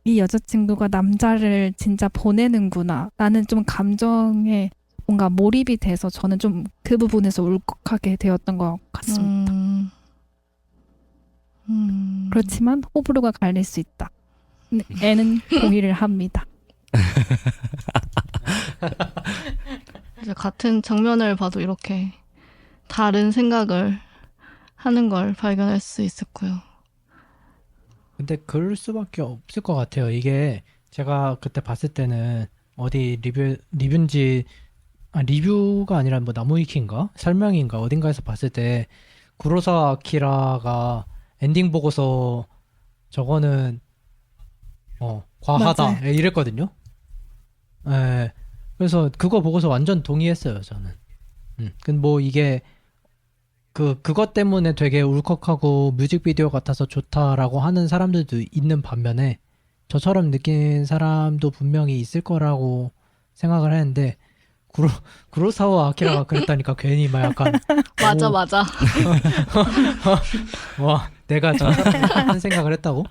S4: 이 여자친구가 남자를 진짜 보내는구나. 나는 좀 감정에 뭔가 몰입이 돼서 저는 좀 그 부분에서 울컥하게 되었던 것 같습니다. 그렇지만 호불호가 갈릴 수 있다. 애는 동의를 합니다.
S1: 이제 같은 장면을 봐도 이렇게 다른 생각을 하는 걸 발견할 수 있었고요.
S5: 근데 그럴 수밖에 없을 것 같아요. 이게 제가 그때 봤을 때는 어디 리뷰인지, 리뷰가 아니라 뭐 나무위키인가? 설명인가? 어딘가에서 봤을 때 구로사와 아키라가 엔딩 보고서 저거는 과하다
S4: 맞아요.
S5: 이랬거든요. 예. 그래서 그거 보고서 완전 동의했어요, 저는. 근데 뭐 이게 그것 때문에 되게 울컥하고 뮤직비디오 같아서 좋다라고 하는 사람들도 있는 반면에 저처럼 느낀 사람도 분명히 있을 거라고 생각을 했는데 구로사와 아키라가 그랬다니까 괜히 막 약간
S1: 맞아,
S5: 오,
S1: 맞아.
S5: 와 내가 저 사람 생각을 했다고?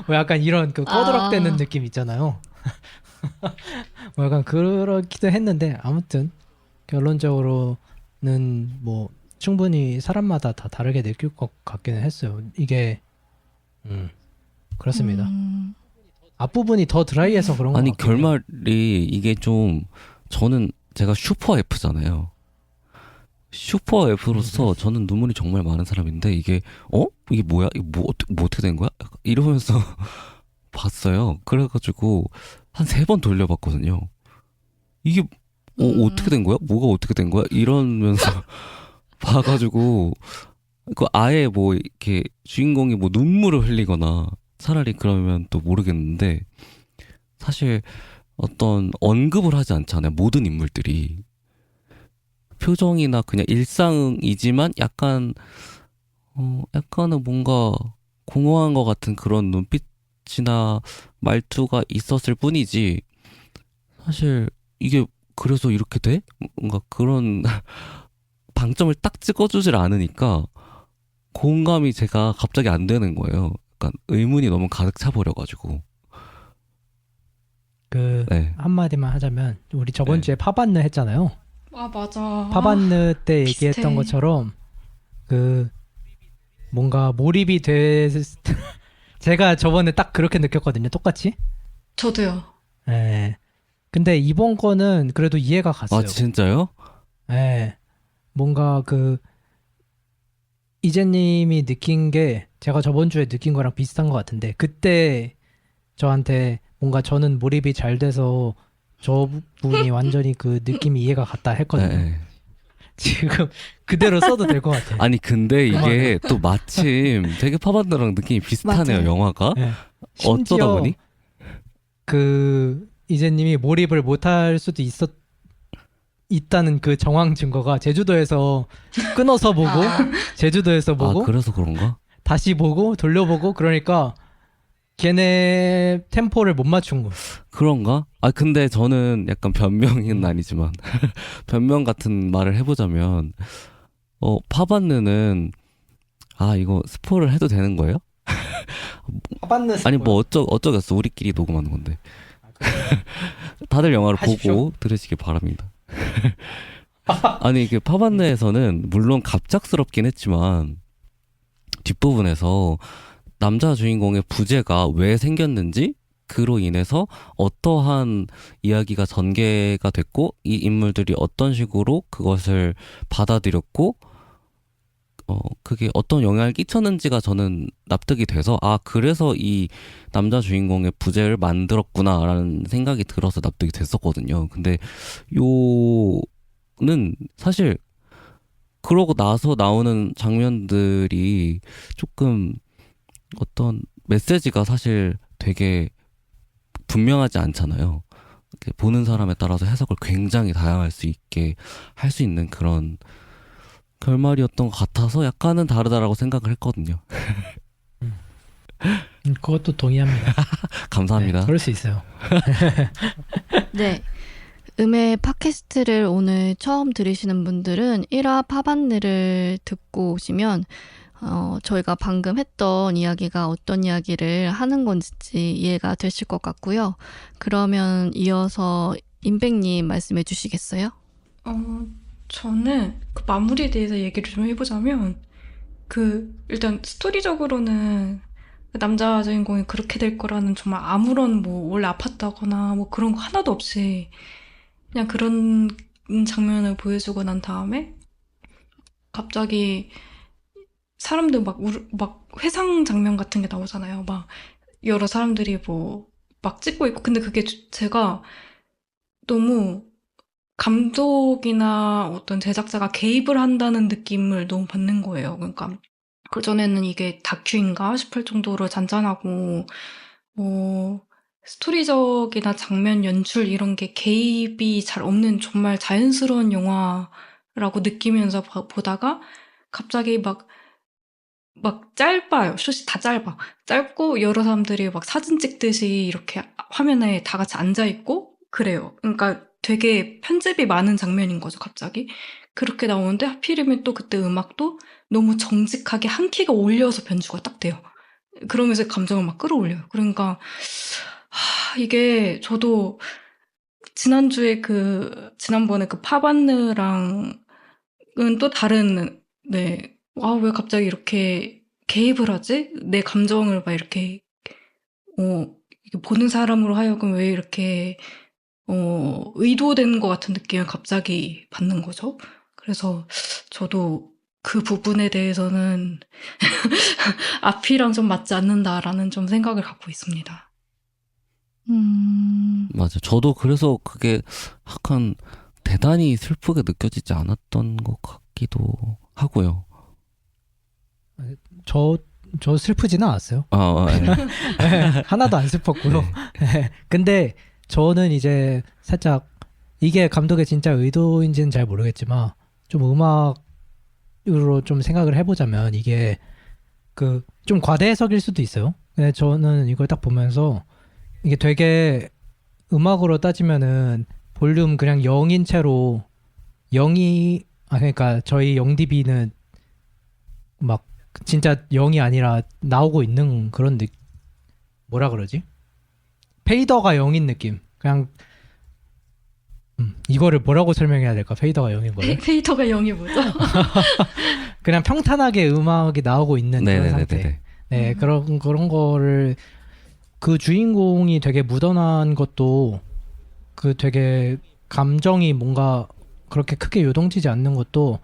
S5: 뭐 약간 이런 그 꺼드럭대는 느낌 있잖아요. 뭐 약간 그렇기도 했는데 아무튼 결론적으로는 뭐 충분히 사람마다 다 다르게 느낄 것 같기는 했어요. 이게 그렇습니다. 앞부분이 더 드라이해서 그런 거
S3: 아니,
S5: 같긴 해요.
S3: 결말이 이게 좀, 제가 슈퍼 F잖아요. 슈퍼 F로서 저는 눈물이 정말 많은 사람인데, 이게 뭐야? 이게 뭐 어떻게 된 거야? 약간 이러면서 봤어요. 그래가지고, 한 3번 돌려봤거든요. 이게, 어떻게 된 거야? 뭐가 어떻게 된 거야? 이러면서 봐가지고, 아예 뭐, 이렇게, 주인공이 뭐 눈물을 흘리거나, 차라리 그러면 또 모르겠는데, 사실, 어떤 언급을 하지 않잖아요. 모든 인물들이. 표정이나 그냥 일상이지만 약간은 뭔가 공허한 것 같은 그런 눈빛이나 말투가 있었을 뿐이지, 사실 이게 그래서 이렇게 돼? 뭔가 그런 방점을 딱 찍어주질 않으니까 공감이 제가 갑자기 안 되는 거예요. 약간 의문이 너무 가득 차버려가지고.
S5: 그
S3: 네.
S5: 한마디만 하자면 우리 저번
S3: 네.
S5: 주에 파반느 했잖아요.
S2: 아, 맞아.
S5: 파반느 때 얘기했던
S2: 비슷해.
S5: 것처럼 그 뭔가 몰입이 돼 제가 저번에 딱 그렇게 느꼈거든요. 똑같이.
S2: 저도요.
S5: 예. 근데 이번 거는 그래도 이해가 갔어요.
S3: 아, 진짜요?
S5: 예. 뭔가 이재님이 느낀 게 제가 저번 주에 느낀 거랑 비슷한 것 같은데, 그때 저한테 뭔가 저는 몰입이 잘 돼서 저분이 완전히 그 느낌이 이해가 갔다 했거든요.
S3: 네.
S5: 지금 그대로 써도 될 것 같아요.
S3: 아니, 근데 이게 또 마침 되게 파반드랑 느낌이 비슷하네요,
S6: 맞아요.
S3: 영화가.
S5: 예.
S3: 어쩌다
S5: 심지어
S3: 보니?
S5: 이재님이 몰입을 못할 수도 있다는 그 정황 증거가 제주도에서 끊어서 보고, 제주도에서 보고,
S3: 그래서 그런가?
S5: 다시 보고, 돌려보고, 그러니까 걔네 템포를 못 맞춘 거.
S3: 그런가? 근데 저는 약간 변명은 아니지만, 변명 같은 말을 해보자면, 파반느는, 이거 스포를 해도 되는 거예요?
S5: 파반느
S3: 아니, 뭐 어쩌겠어. 우리끼리 녹음하는 건데. 다들 영화를
S5: 하십시오.
S3: 보고 들으시길 바랍니다. 아니, 파반느에서는 물론 갑작스럽긴 했지만, 뒷부분에서 남자 주인공의 부재가 왜 생겼는지, 그로 인해서 어떠한 이야기가 전개가 됐고, 이 인물들이 어떤 식으로 그것을 받아들였고, 그게 어떤 영향을 끼쳤는지가 저는 납득이 돼서, 그래서 이 남자 주인공의 부재를 만들었구나라는 생각이 들어서 납득이 됐었거든요. 근데 요는 사실 그러고 나서 나오는 장면들이 조금 어떤 메시지가 사실 되게 분명하지 않잖아요. 이렇게 보는 사람에 따라서 해석을 굉장히 다양할 수 있게 할 수 있는 그런 결말이었던 것 같아서 약간은 다르다라고 생각을 했거든요.
S5: 그것도 동의합니다.
S3: 감사합니다.
S5: 네, 그럴 수 있어요.
S1: 네. 음의 팟캐스트를 오늘 처음 들으시는 분들은 1화 파반느를 듣고 오시면 저희가 방금 했던 이야기가 어떤 이야기를 하는 건지 이해가 되실 것 같고요. 그러면 이어서 임백님 말씀해 주시겠어요?
S2: 저는 그 마무리에 대해서 얘기를 좀 해보자면, 일단 스토리적으로는 그 남자 주인공이 그렇게 될 거라는 정말 아무런 원래 아팠다거나 그런 거 하나도 없이 그냥 그런 장면을 보여주고 난 다음에 갑자기 사람들 막 회상 장면 같은 게 나오잖아요. 막 여러 사람들이 막 찍고 있고. 근데 그게 제가 너무 감독이나 어떤 제작자가 개입을 한다는 느낌을 너무 받는 거예요. 그러니까 그전에는 이게 다큐인가 싶을 정도로 잔잔하고 스토리적이나 장면 연출 이런 게 개입이 잘 없는 정말 자연스러운 영화라고 느끼면서 보다가 갑자기 막 짧아요. 숏이 다 짧아. 짧고 여러 사람들이 막 사진 찍듯이 이렇게 화면에 다 같이 앉아있고 그래요. 그러니까 되게 편집이 많은 장면인 거죠, 갑자기. 그렇게 나오는데 하필이면 또 그때 음악도 너무 정직하게 한 키가 올려서 변주가 딱 돼요. 그러면서 감정을 막 끌어올려요. 그러니까 이게 저도 지난번에 파반느랑은 또 다른, 네. 왜 갑자기 이렇게 개입을 하지? 내 감정을 막 이렇게 이게 보는 사람으로 하여금 왜 이렇게 의도된 것 같은 느낌을 갑자기 받는 거죠. 그래서 저도 그 부분에 대해서는 앞이랑 좀 맞지 않는다라는 좀 생각을 갖고 있습니다.
S3: 맞아. 저도 그래서 그게 약간 대단히 슬프게 느껴지지 않았던 것 같기도 하고요.
S5: 저 슬프지는 않았어요.
S3: 예.
S5: 네, 하나도 안 슬펐고요. 네. 근데 저는 이제 살짝 이게 감독의 진짜 의도인지는 잘 모르겠지만 좀 음악으로 좀 생각을 해보자면 이게 그 좀 과대 해석일 수도 있어요. 근데 저는 이걸 딱 보면서 이게 되게 음악으로 따지면은 볼륨 그냥 0인 채로 0이 그러니까 저희 영디비는 막 진짜 0이 아니라 나오고 있는 그런 뭐라 그러지? 페이더가 0인 느낌. 그냥 이거를 뭐라고 설명해야 될까? 페이더가 0인 거를.
S2: 페이터가 0이 뭐죠?
S5: 그냥 평탄하게 음악이 나오고 있는 그런 상태.
S3: 네네네네.
S5: 네, 그런 거를 그 주인공이 되게 묻어난 것도 그 되게 감정이 뭔가 그렇게 크게 요동치지 않는 것도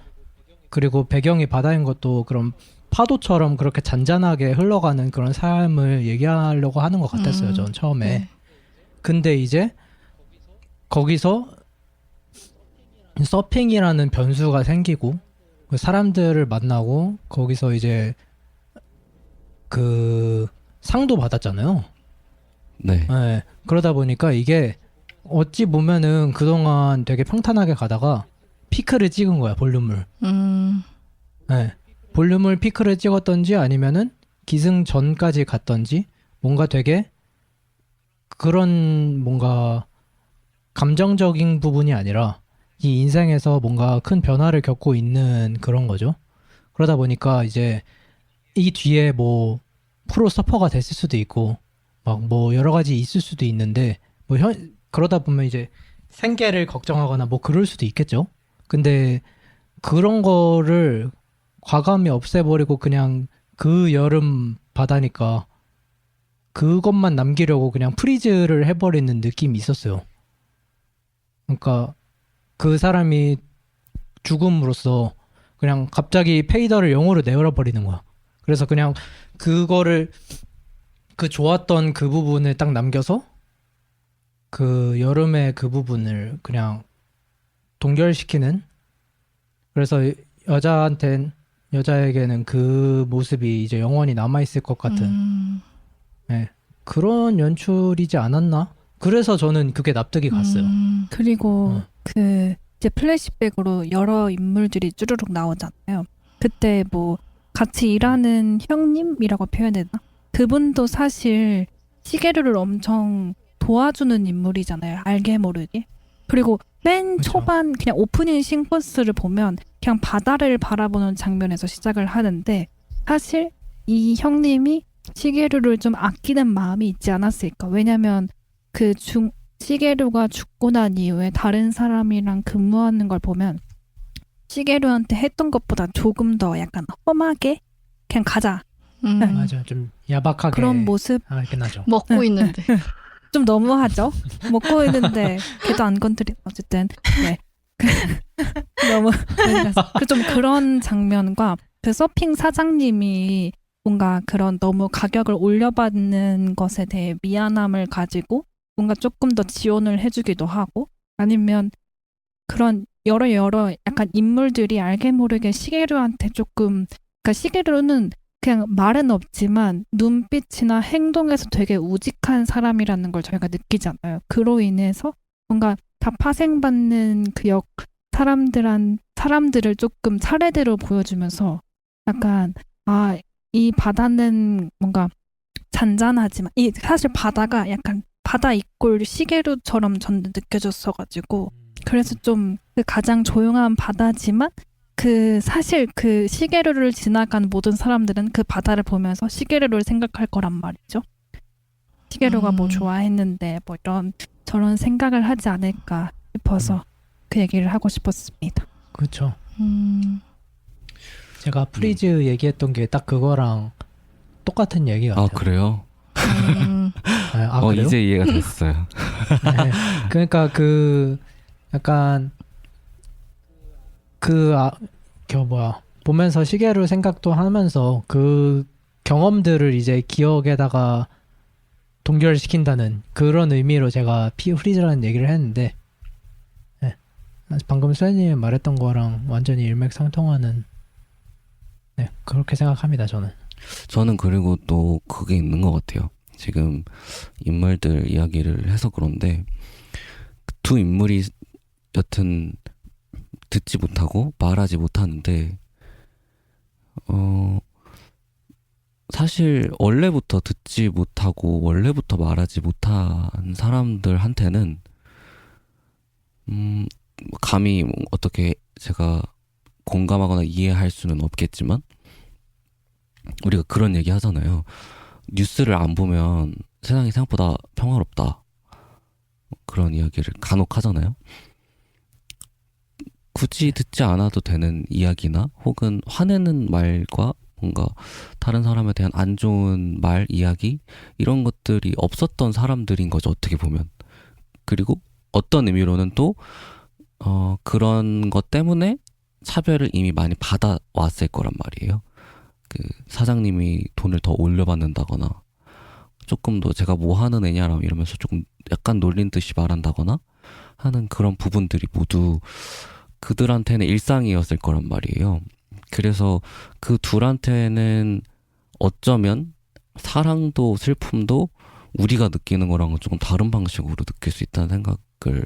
S5: 그리고 배경이 바다인 것도 그런 파도처럼 그렇게 잔잔하게 흘러가는 그런 삶을 얘기하려고 하는 것 같았어요. 전 처음에.
S2: 네.
S5: 근데 이제 거기서 서핑이라는 변수가 생기고 그 사람들을 만나고 거기서 이제 그 상도 받았잖아요.
S3: 네.
S5: 네, 그러다 보니까 이게 어찌 보면은 그동안 되게 평탄하게 가다가 피크를 찍은 거야, 볼륨을. 네, 볼륨을 피크를 찍었던지 아니면은 기승전까지 갔던지 뭔가 되게 그런 뭔가 감정적인 부분이 아니라 이 인생에서 뭔가 큰 변화를 겪고 있는 그런 거죠. 그러다 보니까 이제 이 뒤에 뭐 프로 서퍼가 됐을 수도 있고 막 뭐 여러 가지 있을 수도 있는데 뭐 그러다 보면 이제 생계를 걱정하거나 뭐 그럴 수도 있겠죠. 근데 그런 거를 과감히 없애버리고 그냥 그 여름 바다니까 그것만 남기려고 그냥 프리즈를 해버리는 느낌이 있었어요. 그러니까 그 사람이 죽음으로써 그냥 갑자기 페이더를 0으로 내버려버리는 거야. 그래서 그냥 그거를 그 좋았던 그 부분을 딱 남겨서 그 여름의 그 부분을 그냥 동결시키는 그래서 여자에게는 그 모습이 이제 영원히 남아있을 것 같은 네, 그런 연출이지 않았나? 그래서 저는 그게 납득이 갔어요.
S4: 그리고 그 이제 플래시백으로 여러 인물들이 쭈루룩 나오잖아요. 그때 뭐 같이 일하는 형님이라고 표현했나? 그분도 사실 시게루를 엄청 도와주는 인물이잖아요. 알게 모르게. 그리고 맨
S5: 그쵸.
S4: 초반 그냥 오프닝 싱커스를 보면 그냥 바다를 바라보는 장면에서 시작을 하는데 사실 이 형님이 시게루를 좀 아끼는 마음이 있지 않았을까. 왜냐면 시게루가 죽고 난 이후에 다른 사람이랑 근무하는 걸 보면 시게루한테 했던 것보다 조금 더 약간 험하게 그냥 가자.
S5: 맞아, 좀 야박하게
S4: 그런 모습
S5: 하긴 하죠.
S1: 먹고 있는데.
S4: 좀 너무하죠. 먹고 있는데 걔도 안 건드리. 어쨌든 네. 너무 좀 그런 장면과 그 서핑 사장님이 뭔가 그런 너무 가격을 올려받는 것에 대해 미안함을 가지고 뭔가 조금 더 지원을 해주기도 하고 아니면 그런 여러 약간 인물들이 알게 모르게 시게루한테 조금 그러니까 시게루는 그냥 말은 없지만 눈빛이나 행동에서 되게 우직한 사람이라는 걸 저희가 느끼잖아요. 그로 인해서 뭔가 다 파생받는 그 사람들을 조금 차례대로 보여주면서 약간 이 바다는 뭔가 잔잔하지만 사실 바다가 약간 바다 이꼴 시게루처럼 저는 느껴졌어가지고 그래서 좀 그 가장 조용한 바다지만 그 사실 그 시게루를 지나간 모든 사람들은 그 바다를 보면서 시게루를 생각할 거란 말이죠. 시게루가 뭐 좋아했는데 뭐 이런 저런 생각을 하지 않을까 싶어서 그 얘기를 하고 싶었습니다.
S5: 그렇죠. 제가 프리즈 얘기했던 게 딱 그거랑 똑같은 얘기 같아요.
S3: 아, 그래요?
S5: 그래요?
S3: 이제 이해가 됐어요.
S5: 네. 그러니까 약간 보면서 시계로 생각도 하면서 그 경험들을 이제 기억에다가 동결시킨다는 그런 의미로 제가 프리즈라는 얘기를 했는데, 네. 방금 수현님이 말했던 거랑 완전히 일맥상통하는, 네, 그렇게 생각합니다, 저는.
S3: 저는 그리고 또 그게 있는 것 같아요. 지금 인물들 이야기를 해서 그런데 두 인물이 여튼 듣지 못하고 말하지 못하는데 사실 원래부터 듣지 못하고 원래부터 말하지 못한 사람들한테는 감히 어떻게 제가 공감하거나 이해할 수는 없겠지만 우리가 그런 얘기 하잖아요. 뉴스를 안 보면 세상이 생각보다 평화롭다. 그런 이야기를 간혹 하잖아요. 굳이 듣지 않아도 되는 이야기나 혹은 화내는 말과 뭔가 다른 사람에 대한 안 좋은 말, 이야기 이런 것들이 없었던 사람들인 거죠. 어떻게 보면. 그리고 어떤 의미로는 또 그런 것 때문에 차별을 이미 많이 받아왔을 거란 말이에요. 그 사장님이 돈을 더 올려받는다거나 조금 더 제가 뭐 하는 애냐라 이러면서 조금 약간 놀린 듯이 말한다거나 하는 그런 부분들이 모두 그들한테는 일상이었을 거란 말이에요. 그래서 그 둘한테는 어쩌면 사랑도 슬픔도 우리가 느끼는 거랑은 조금 다른 방식으로 느낄 수 있다는 생각을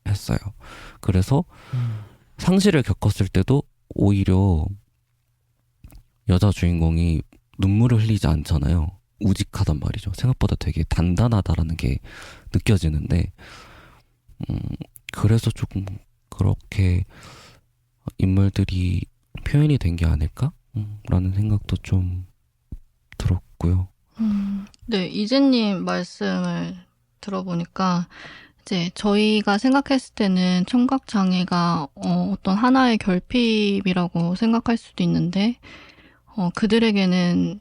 S3: 했어요. 그래서 상실을 겪었을 때도 오히려 여자 주인공이 눈물을 흘리지 않잖아요. 우직하단 말이죠. 생각보다 되게 단단하다라는 게 느껴지는데 그래서 조금 그렇게 인물들이 표현이 된 게 아닐까? 라는 생각도 좀 들었고요.
S1: 네, 이재님 말씀을 들어보니까 이제 저희가 생각했을 때는 청각장애가 어떤 하나의 결핍이라고 생각할 수도 있는데 그들에게는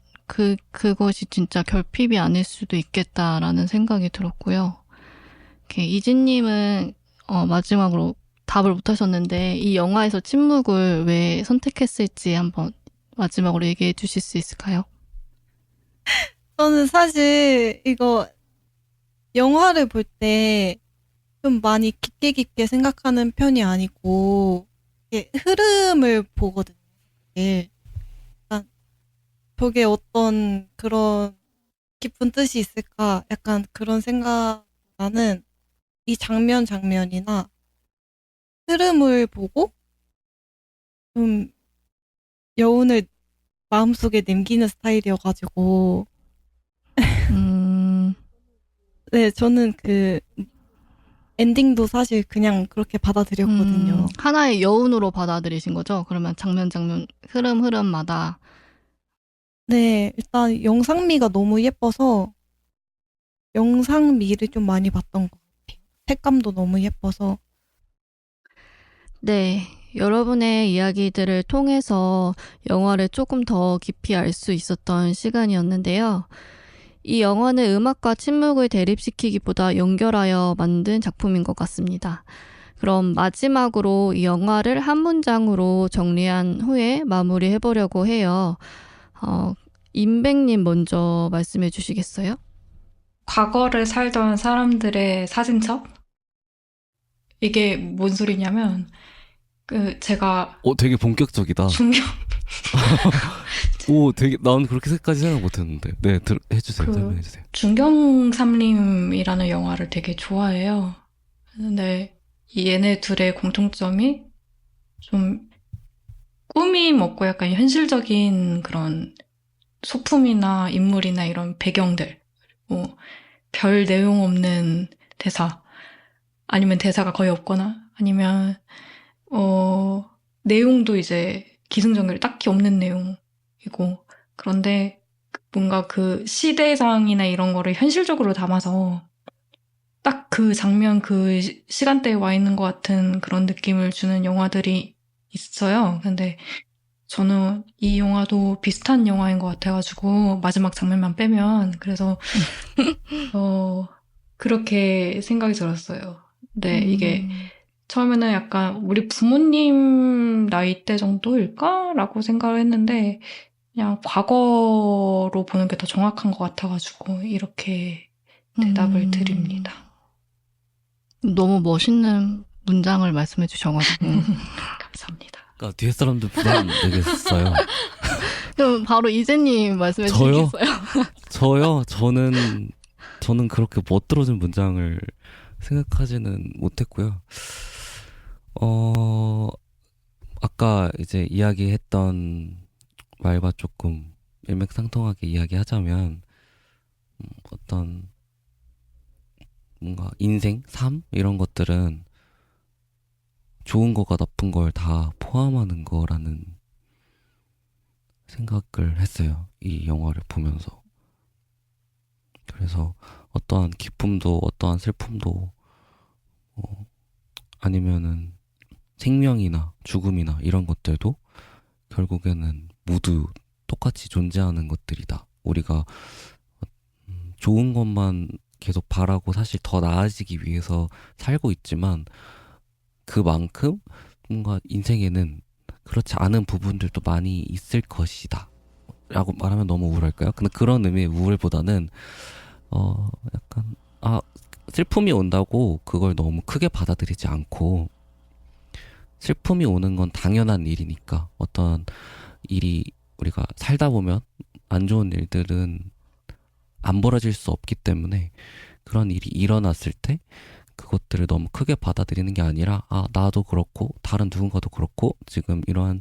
S1: 그것이 진짜 결핍이 아닐 수도 있겠다라는 생각이 들었고요. 이렇게 이진님은 마지막으로 답을 못 하셨는데 이 영화에서 침묵을 왜 선택했을지 한번 마지막으로 얘기해 주실 수 있을까요?
S6: 저는 사실 이거 영화를 볼 때 좀 많이 깊게 생각하는 편이 아니고 이렇게 흐름을 보거든요. 약간 저게 어떤 그런 깊은 뜻이 있을까? 약간 그런 생각보다는 이 장면이나 흐름을 보고 좀 여운을 마음속에 남기는 스타일이어가지고 네, 저는 그 엔딩도 사실 그냥 그렇게 받아들였거든요.
S1: 하나의 여운으로 받아들이신 거죠? 그러면 장면 흐름마다.
S6: 네, 일단 영상미가 너무 예뻐서 영상미를 좀 많이 봤던 것 같아요. 색감도 너무 예뻐서.
S1: 네, 여러분의 이야기들을 통해서 영화를 조금 더 깊이 알 수 있었던 시간이었는데요. 이 영화는 음악과 침묵을 대립시키기보다 연결하여 만든 작품인 것 같습니다. 그럼 마지막으로 이 영화를 한 문장으로 정리한 후에 마무리해보려고 해요. 임백님 먼저 말씀해 주시겠어요?
S2: 과거를 살던 사람들의 사진첩? 이게 뭔 소리냐면 제가
S3: 되게 본격적이다. 난 그렇게까지 생각 못했는데. 네, 해주세요. 설명해주세요.
S2: 중경삼림이라는 영화를 되게 좋아해요. 근데 얘네 둘의 공통점이 좀 꾸밈 없고 약간 현실적인 그런 소품이나 인물이나 이런 배경들, 그리고 별 내용 없는 대사, 아니면 대사가 거의 없거나, 아니면 내용도 이제 기승전결 딱히 없는 내용이고, 그런데 뭔가 그 시대상이나 이런 거를 현실적으로 담아서 딱 그 장면 그 시간대에 와 있는 것 같은 그런 느낌을 주는 영화들이 있어요. 근데 저는 이 영화도 비슷한 영화인 것 같아가지고 마지막 장면만 빼면 그래서 그렇게 생각이 들었어요. 네, 이게 처음에는 약간 우리 부모님 나이대 정도일까라고 생각을 했는데 그냥 과거로 보는 게 더 정확한 것 같아가지고 이렇게 대답을 드립니다.
S1: 너무 멋있는 문장을 말씀해 주셔가지고
S2: 감사합니다.
S3: 그러니까 뒤에 사람들 부담 되겠어요.
S1: 그럼 바로 이재님 말씀해
S3: 저요?
S1: 주시겠어요?
S3: 저는 그렇게 멋들어진 문장을 생각하지는 못했고요. 아까 이제 이야기했던 말과 조금 일맥상통하게 이야기하자면, 어떤 뭔가 인생, 삶 이런 것들은 좋은 거가 나쁜 걸 다 포함하는 거라는 생각을 했어요. 이 영화를 보면서. 그래서 어떠한 기쁨도 어떠한 슬픔도 아니면은 생명이나 죽음이나 이런 것들도 결국에는 모두 똑같이 존재하는 것들이다. 우리가 좋은 것만 계속 바라고 사실 더 나아지기 위해서 살고 있지만 그만큼 뭔가 인생에는 그렇지 않은 부분들도 많이 있을 것이다 라고 말하면 너무 우울할까요? 근데 그런 의미의 우울보다는 약간 슬픔이 온다고 그걸 너무 크게 받아들이지 않고 슬픔이 오는 건 당연한 일이니까 어떤 일이 우리가 살다 보면 안 좋은 일들은 안 벌어질 수 없기 때문에 그런 일이 일어났을 때 그것들을 너무 크게 받아들이는 게 아니라 나도 그렇고 다른 누군가도 그렇고 지금 이러한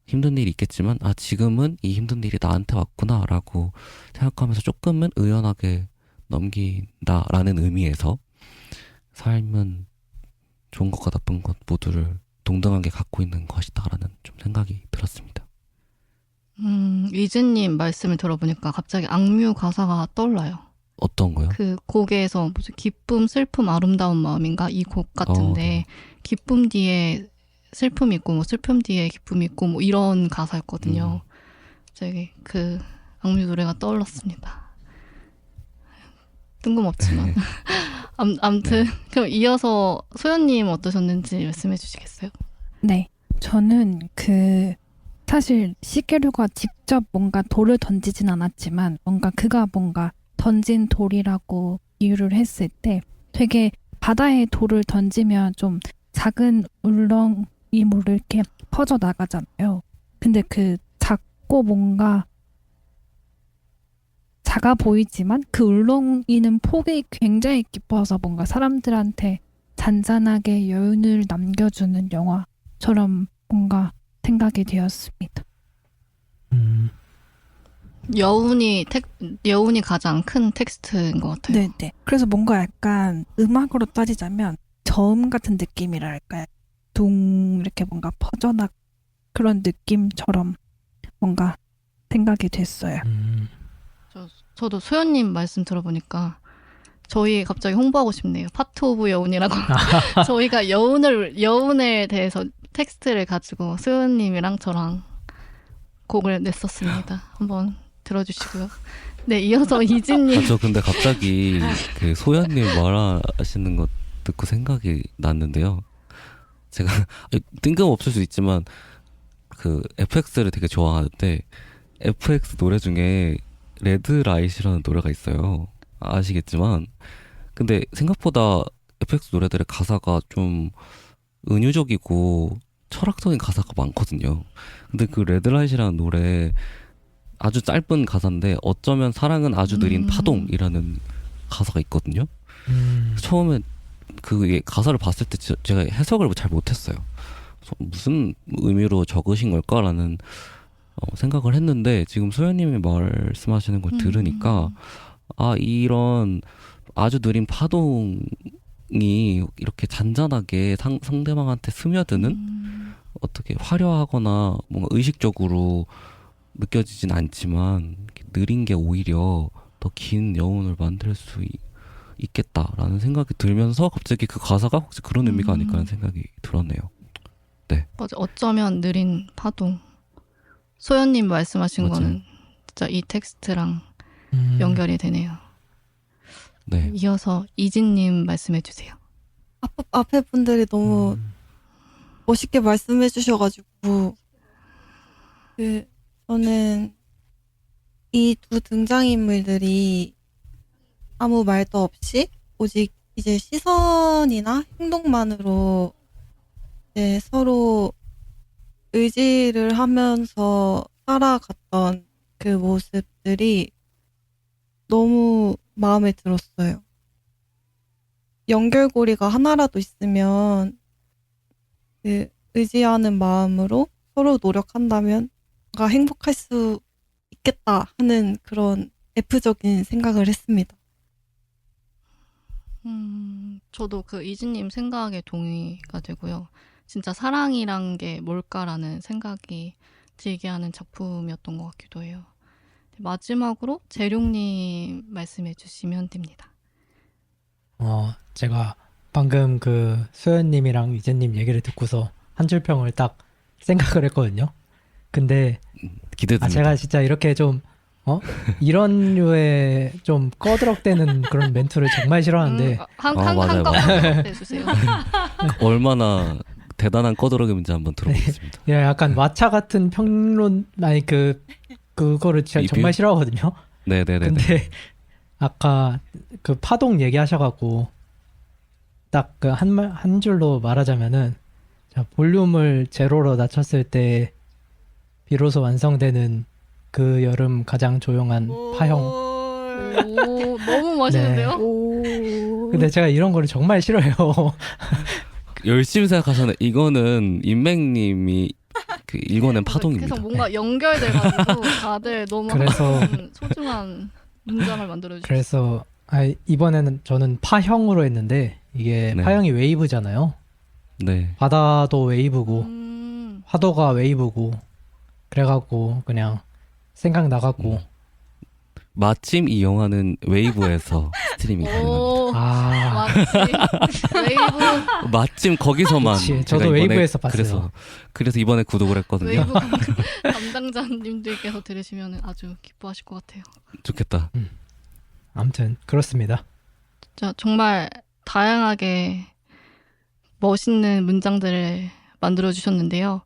S3: 힘든 일이 있겠지만 지금은 이 힘든 일이 나한테 왔구나 라고 생각하면서 조금은 의연하게 넘긴다라는 의미에서 삶은 좋은 것과 나쁜 것 모두를 동등하게 갖고 있는 것이다라는 좀 생각이 들었습니다.
S1: 이재님 말씀을 들어보니까 갑자기 악뮤 가사가 떠올라요.
S3: 어떤 거요?
S1: 그 곡에서 무슨 기쁨, 슬픔, 아름다운 마음인가 이 곡 같은데
S3: 네.
S1: 기쁨 뒤에 슬픔이 있고 뭐 슬픔 뒤에 기쁨이 있고 뭐 이런 가사였거든요. 갑자기 그 악뮤 노래가 떠올랐습니다. 뜬금없지만 아무튼 그럼 이어서 소연님 어떠셨는지 말씀해 주시겠어요?
S4: 네, 저는 사실 시게루가 직접 뭔가 돌을 던지진 않았지만 그가 던진 돌이라고 비유를 했을 때 되게 바다에 돌을 던지면 좀 작은 울렁이 이렇게 퍼져 나가잖아요. 근데 작고 뭔가 작아 보이지만 그 울렁이는 폭이 굉장히 깊어서 뭔가 사람들한테 잔잔하게 여운을 남겨주는 영화처럼 뭔가 생각이 되었습니다.
S1: 여운이 가장 큰 텍스트인 것 같아요.
S4: 네네. 그래서 뭔가 약간 음악으로 따지자면 저음 같은 느낌이랄까요? 둥 이렇게 뭔가 퍼져나 그런 느낌처럼 뭔가 생각이 됐어요.
S1: 저도 소연님 말씀 들어보니까 저희 갑자기 홍보하고 싶네요. 파트 오브 여운이라고. 저희가 여운에 대해서 텍스트를 가지고 소연님이랑 저랑 곡을 냈었습니다. 한번 들어주시고요. 네, 이어서 이진님.
S3: 저 근데 갑자기 그 소연님 말하시는 거 듣고 생각이 났는데요. 제가 뜬금없을 수 있지만 그 FX를 되게 좋아하는데 FX 노래 중에 레드라이트라는 노래가 있어요. 아시겠지만 근데 생각보다 FX 노래들의 가사가 좀 은유적이고 철학적인 가사가 많거든요. 근데 그 레드라이트라는 노래 아주 짧은 가사인데 어쩌면 사랑은 아주 느린 파동이라는 가사가 있거든요. 처음에 그 가사를 봤을 때 제가 해석을 잘 못했어요. 무슨 의미로 적으신 걸까라는 생각을 했는데 지금 소연님이 말씀하시는 걸 들으니까 이런 아주 느린 파동이 이렇게 잔잔하게 상대방한테 스며드는 어떻게 화려하거나 뭔가 의식적으로 느껴지진 않지만 느린 게 오히려 더 긴 여운을 만들 수 있겠다라는 생각이 들면서 갑자기 그 가사가 혹시 그런 의미가 아닐까 하는 생각이 들었네요. 네.
S1: 맞아, 어쩌면 느린 파동. 소연님 말씀하신
S3: 맞아요.
S1: 거는 진짜 이 텍스트랑 연결이 되네요.
S3: 네.
S1: 이어서 이진님 말씀해 주세요.
S6: 앞에 분들이 너무 멋있게 말씀해 주셔가지고 저는 이 두 등장인물들이 아무 말도 없이 오직 이제 시선이나 행동만으로 이제 서로 의지를 하면서 살아갔던 그 모습들이 너무 마음에 들었어요. 연결고리가 하나라도 있으면 그 의지하는 마음으로 서로 노력한다면 뭔가 행복할 수 있겠다 하는 그런 F적인 생각을 했습니다.
S1: 저도 그 이진님 생각에 동의가 되고요. 진짜 사랑이란 게 뭘까라는 생각이 들게 하는 작품이었던 것 같기도 해요. 마지막으로 재룡님 말씀해 주시면 됩니다.
S5: 제가 방금 그 소연님이랑 위재님 얘기를 듣고서 한 줄 평을 딱 생각을 했거든요. 근데
S3: 기대됩니다.
S5: 제가 진짜 이렇게 좀 이런 류의 좀 꺼드럭대는 그런 멘트를 정말 싫어하는데
S3: 맞아요, 맞아요.
S1: 한꺼번에 해주세요.
S3: 얼마나 대단한 꺼드러기인지 한번 들어보겠습니다.
S5: 약간 마차 같은 평론 아니 그거를 제가
S3: 리뷰?
S5: 정말 싫어하거든요.
S3: 네네네.
S5: 근데 아까 그 파동 얘기하셔갖고 딱 그 한 줄로 말하자면은 자, 볼륨을 제로로 낮췄을 때 비로소 완성되는 그 여름 가장 조용한 파형.
S1: 오, 너무 멋있는데요?
S5: 근데 제가 이런 거를 정말 싫어해요.
S3: 열심히 생각하셨네. 이거는 인맥님이 그 읽어낸 파동입니다.
S1: 그래서 뭔가 연결돼가지고 다들 너무
S5: 그래서-
S1: 항상 소중한 문장을 만들어주셨어요.
S5: 그래서 이번에는 저는 파형으로 했는데 이게
S3: 네.
S5: 파형이 웨이브잖아요.
S3: 네.
S5: 바다도 웨이브고 화도가 웨이브고 그래갖고 그냥 생각 나갖고
S3: 마침 이 영화는 웨이브에서 스트리밍 가능합니다.
S1: 오,
S5: 아
S1: 마치 웨이브
S3: 마침 거기서만
S5: 그치,
S3: 제가
S5: 저도
S3: 이번에
S5: 웨이브에서 봤어요.
S3: 그래서 이번에 구독을 했거든요.
S1: 웨이브 담당자님들께서 들으시면 아주 기뻐하실 것 같아요.
S3: 좋겠다.
S5: 아무튼 그렇습니다.
S1: 자, 정말 다양하게 멋있는 문장들을 만들어주셨는데요.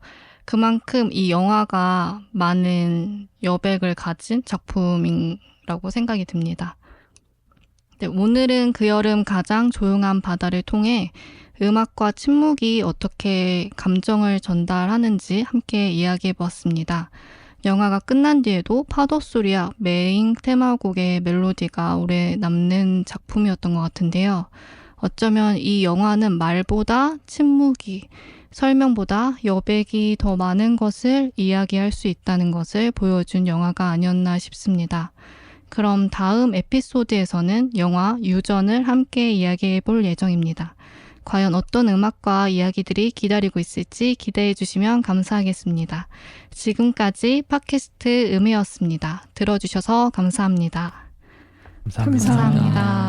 S1: 그만큼 이 영화가 많은 여백을 가진 작품이라고 생각이 듭니다. 네, 오늘은 그 여름 가장 조용한 바다를 통해 음악과 침묵이 어떻게 감정을 전달하는지 함께 이야기해 보았습니다. 영화가 끝난 뒤에도 파도 소리와 메인 테마곡의 멜로디가 오래 남는 작품이었던 것 같은데요. 어쩌면 이 영화는 말보다 침묵이, 설명보다 여백이 더 많은 것을 이야기할 수 있다는 것을 보여준 영화가 아니었나 싶습니다. 그럼 다음 에피소드에서는 영화 유전을 함께 이야기해 볼 예정입니다. 과연 어떤 음악과 이야기들이 기다리고 있을지 기대해 주시면 감사하겠습니다. 지금까지 팟캐스트 음해였습니다. 들어주셔서 감사합니다.
S5: 감사합니다.
S1: 감사합니다.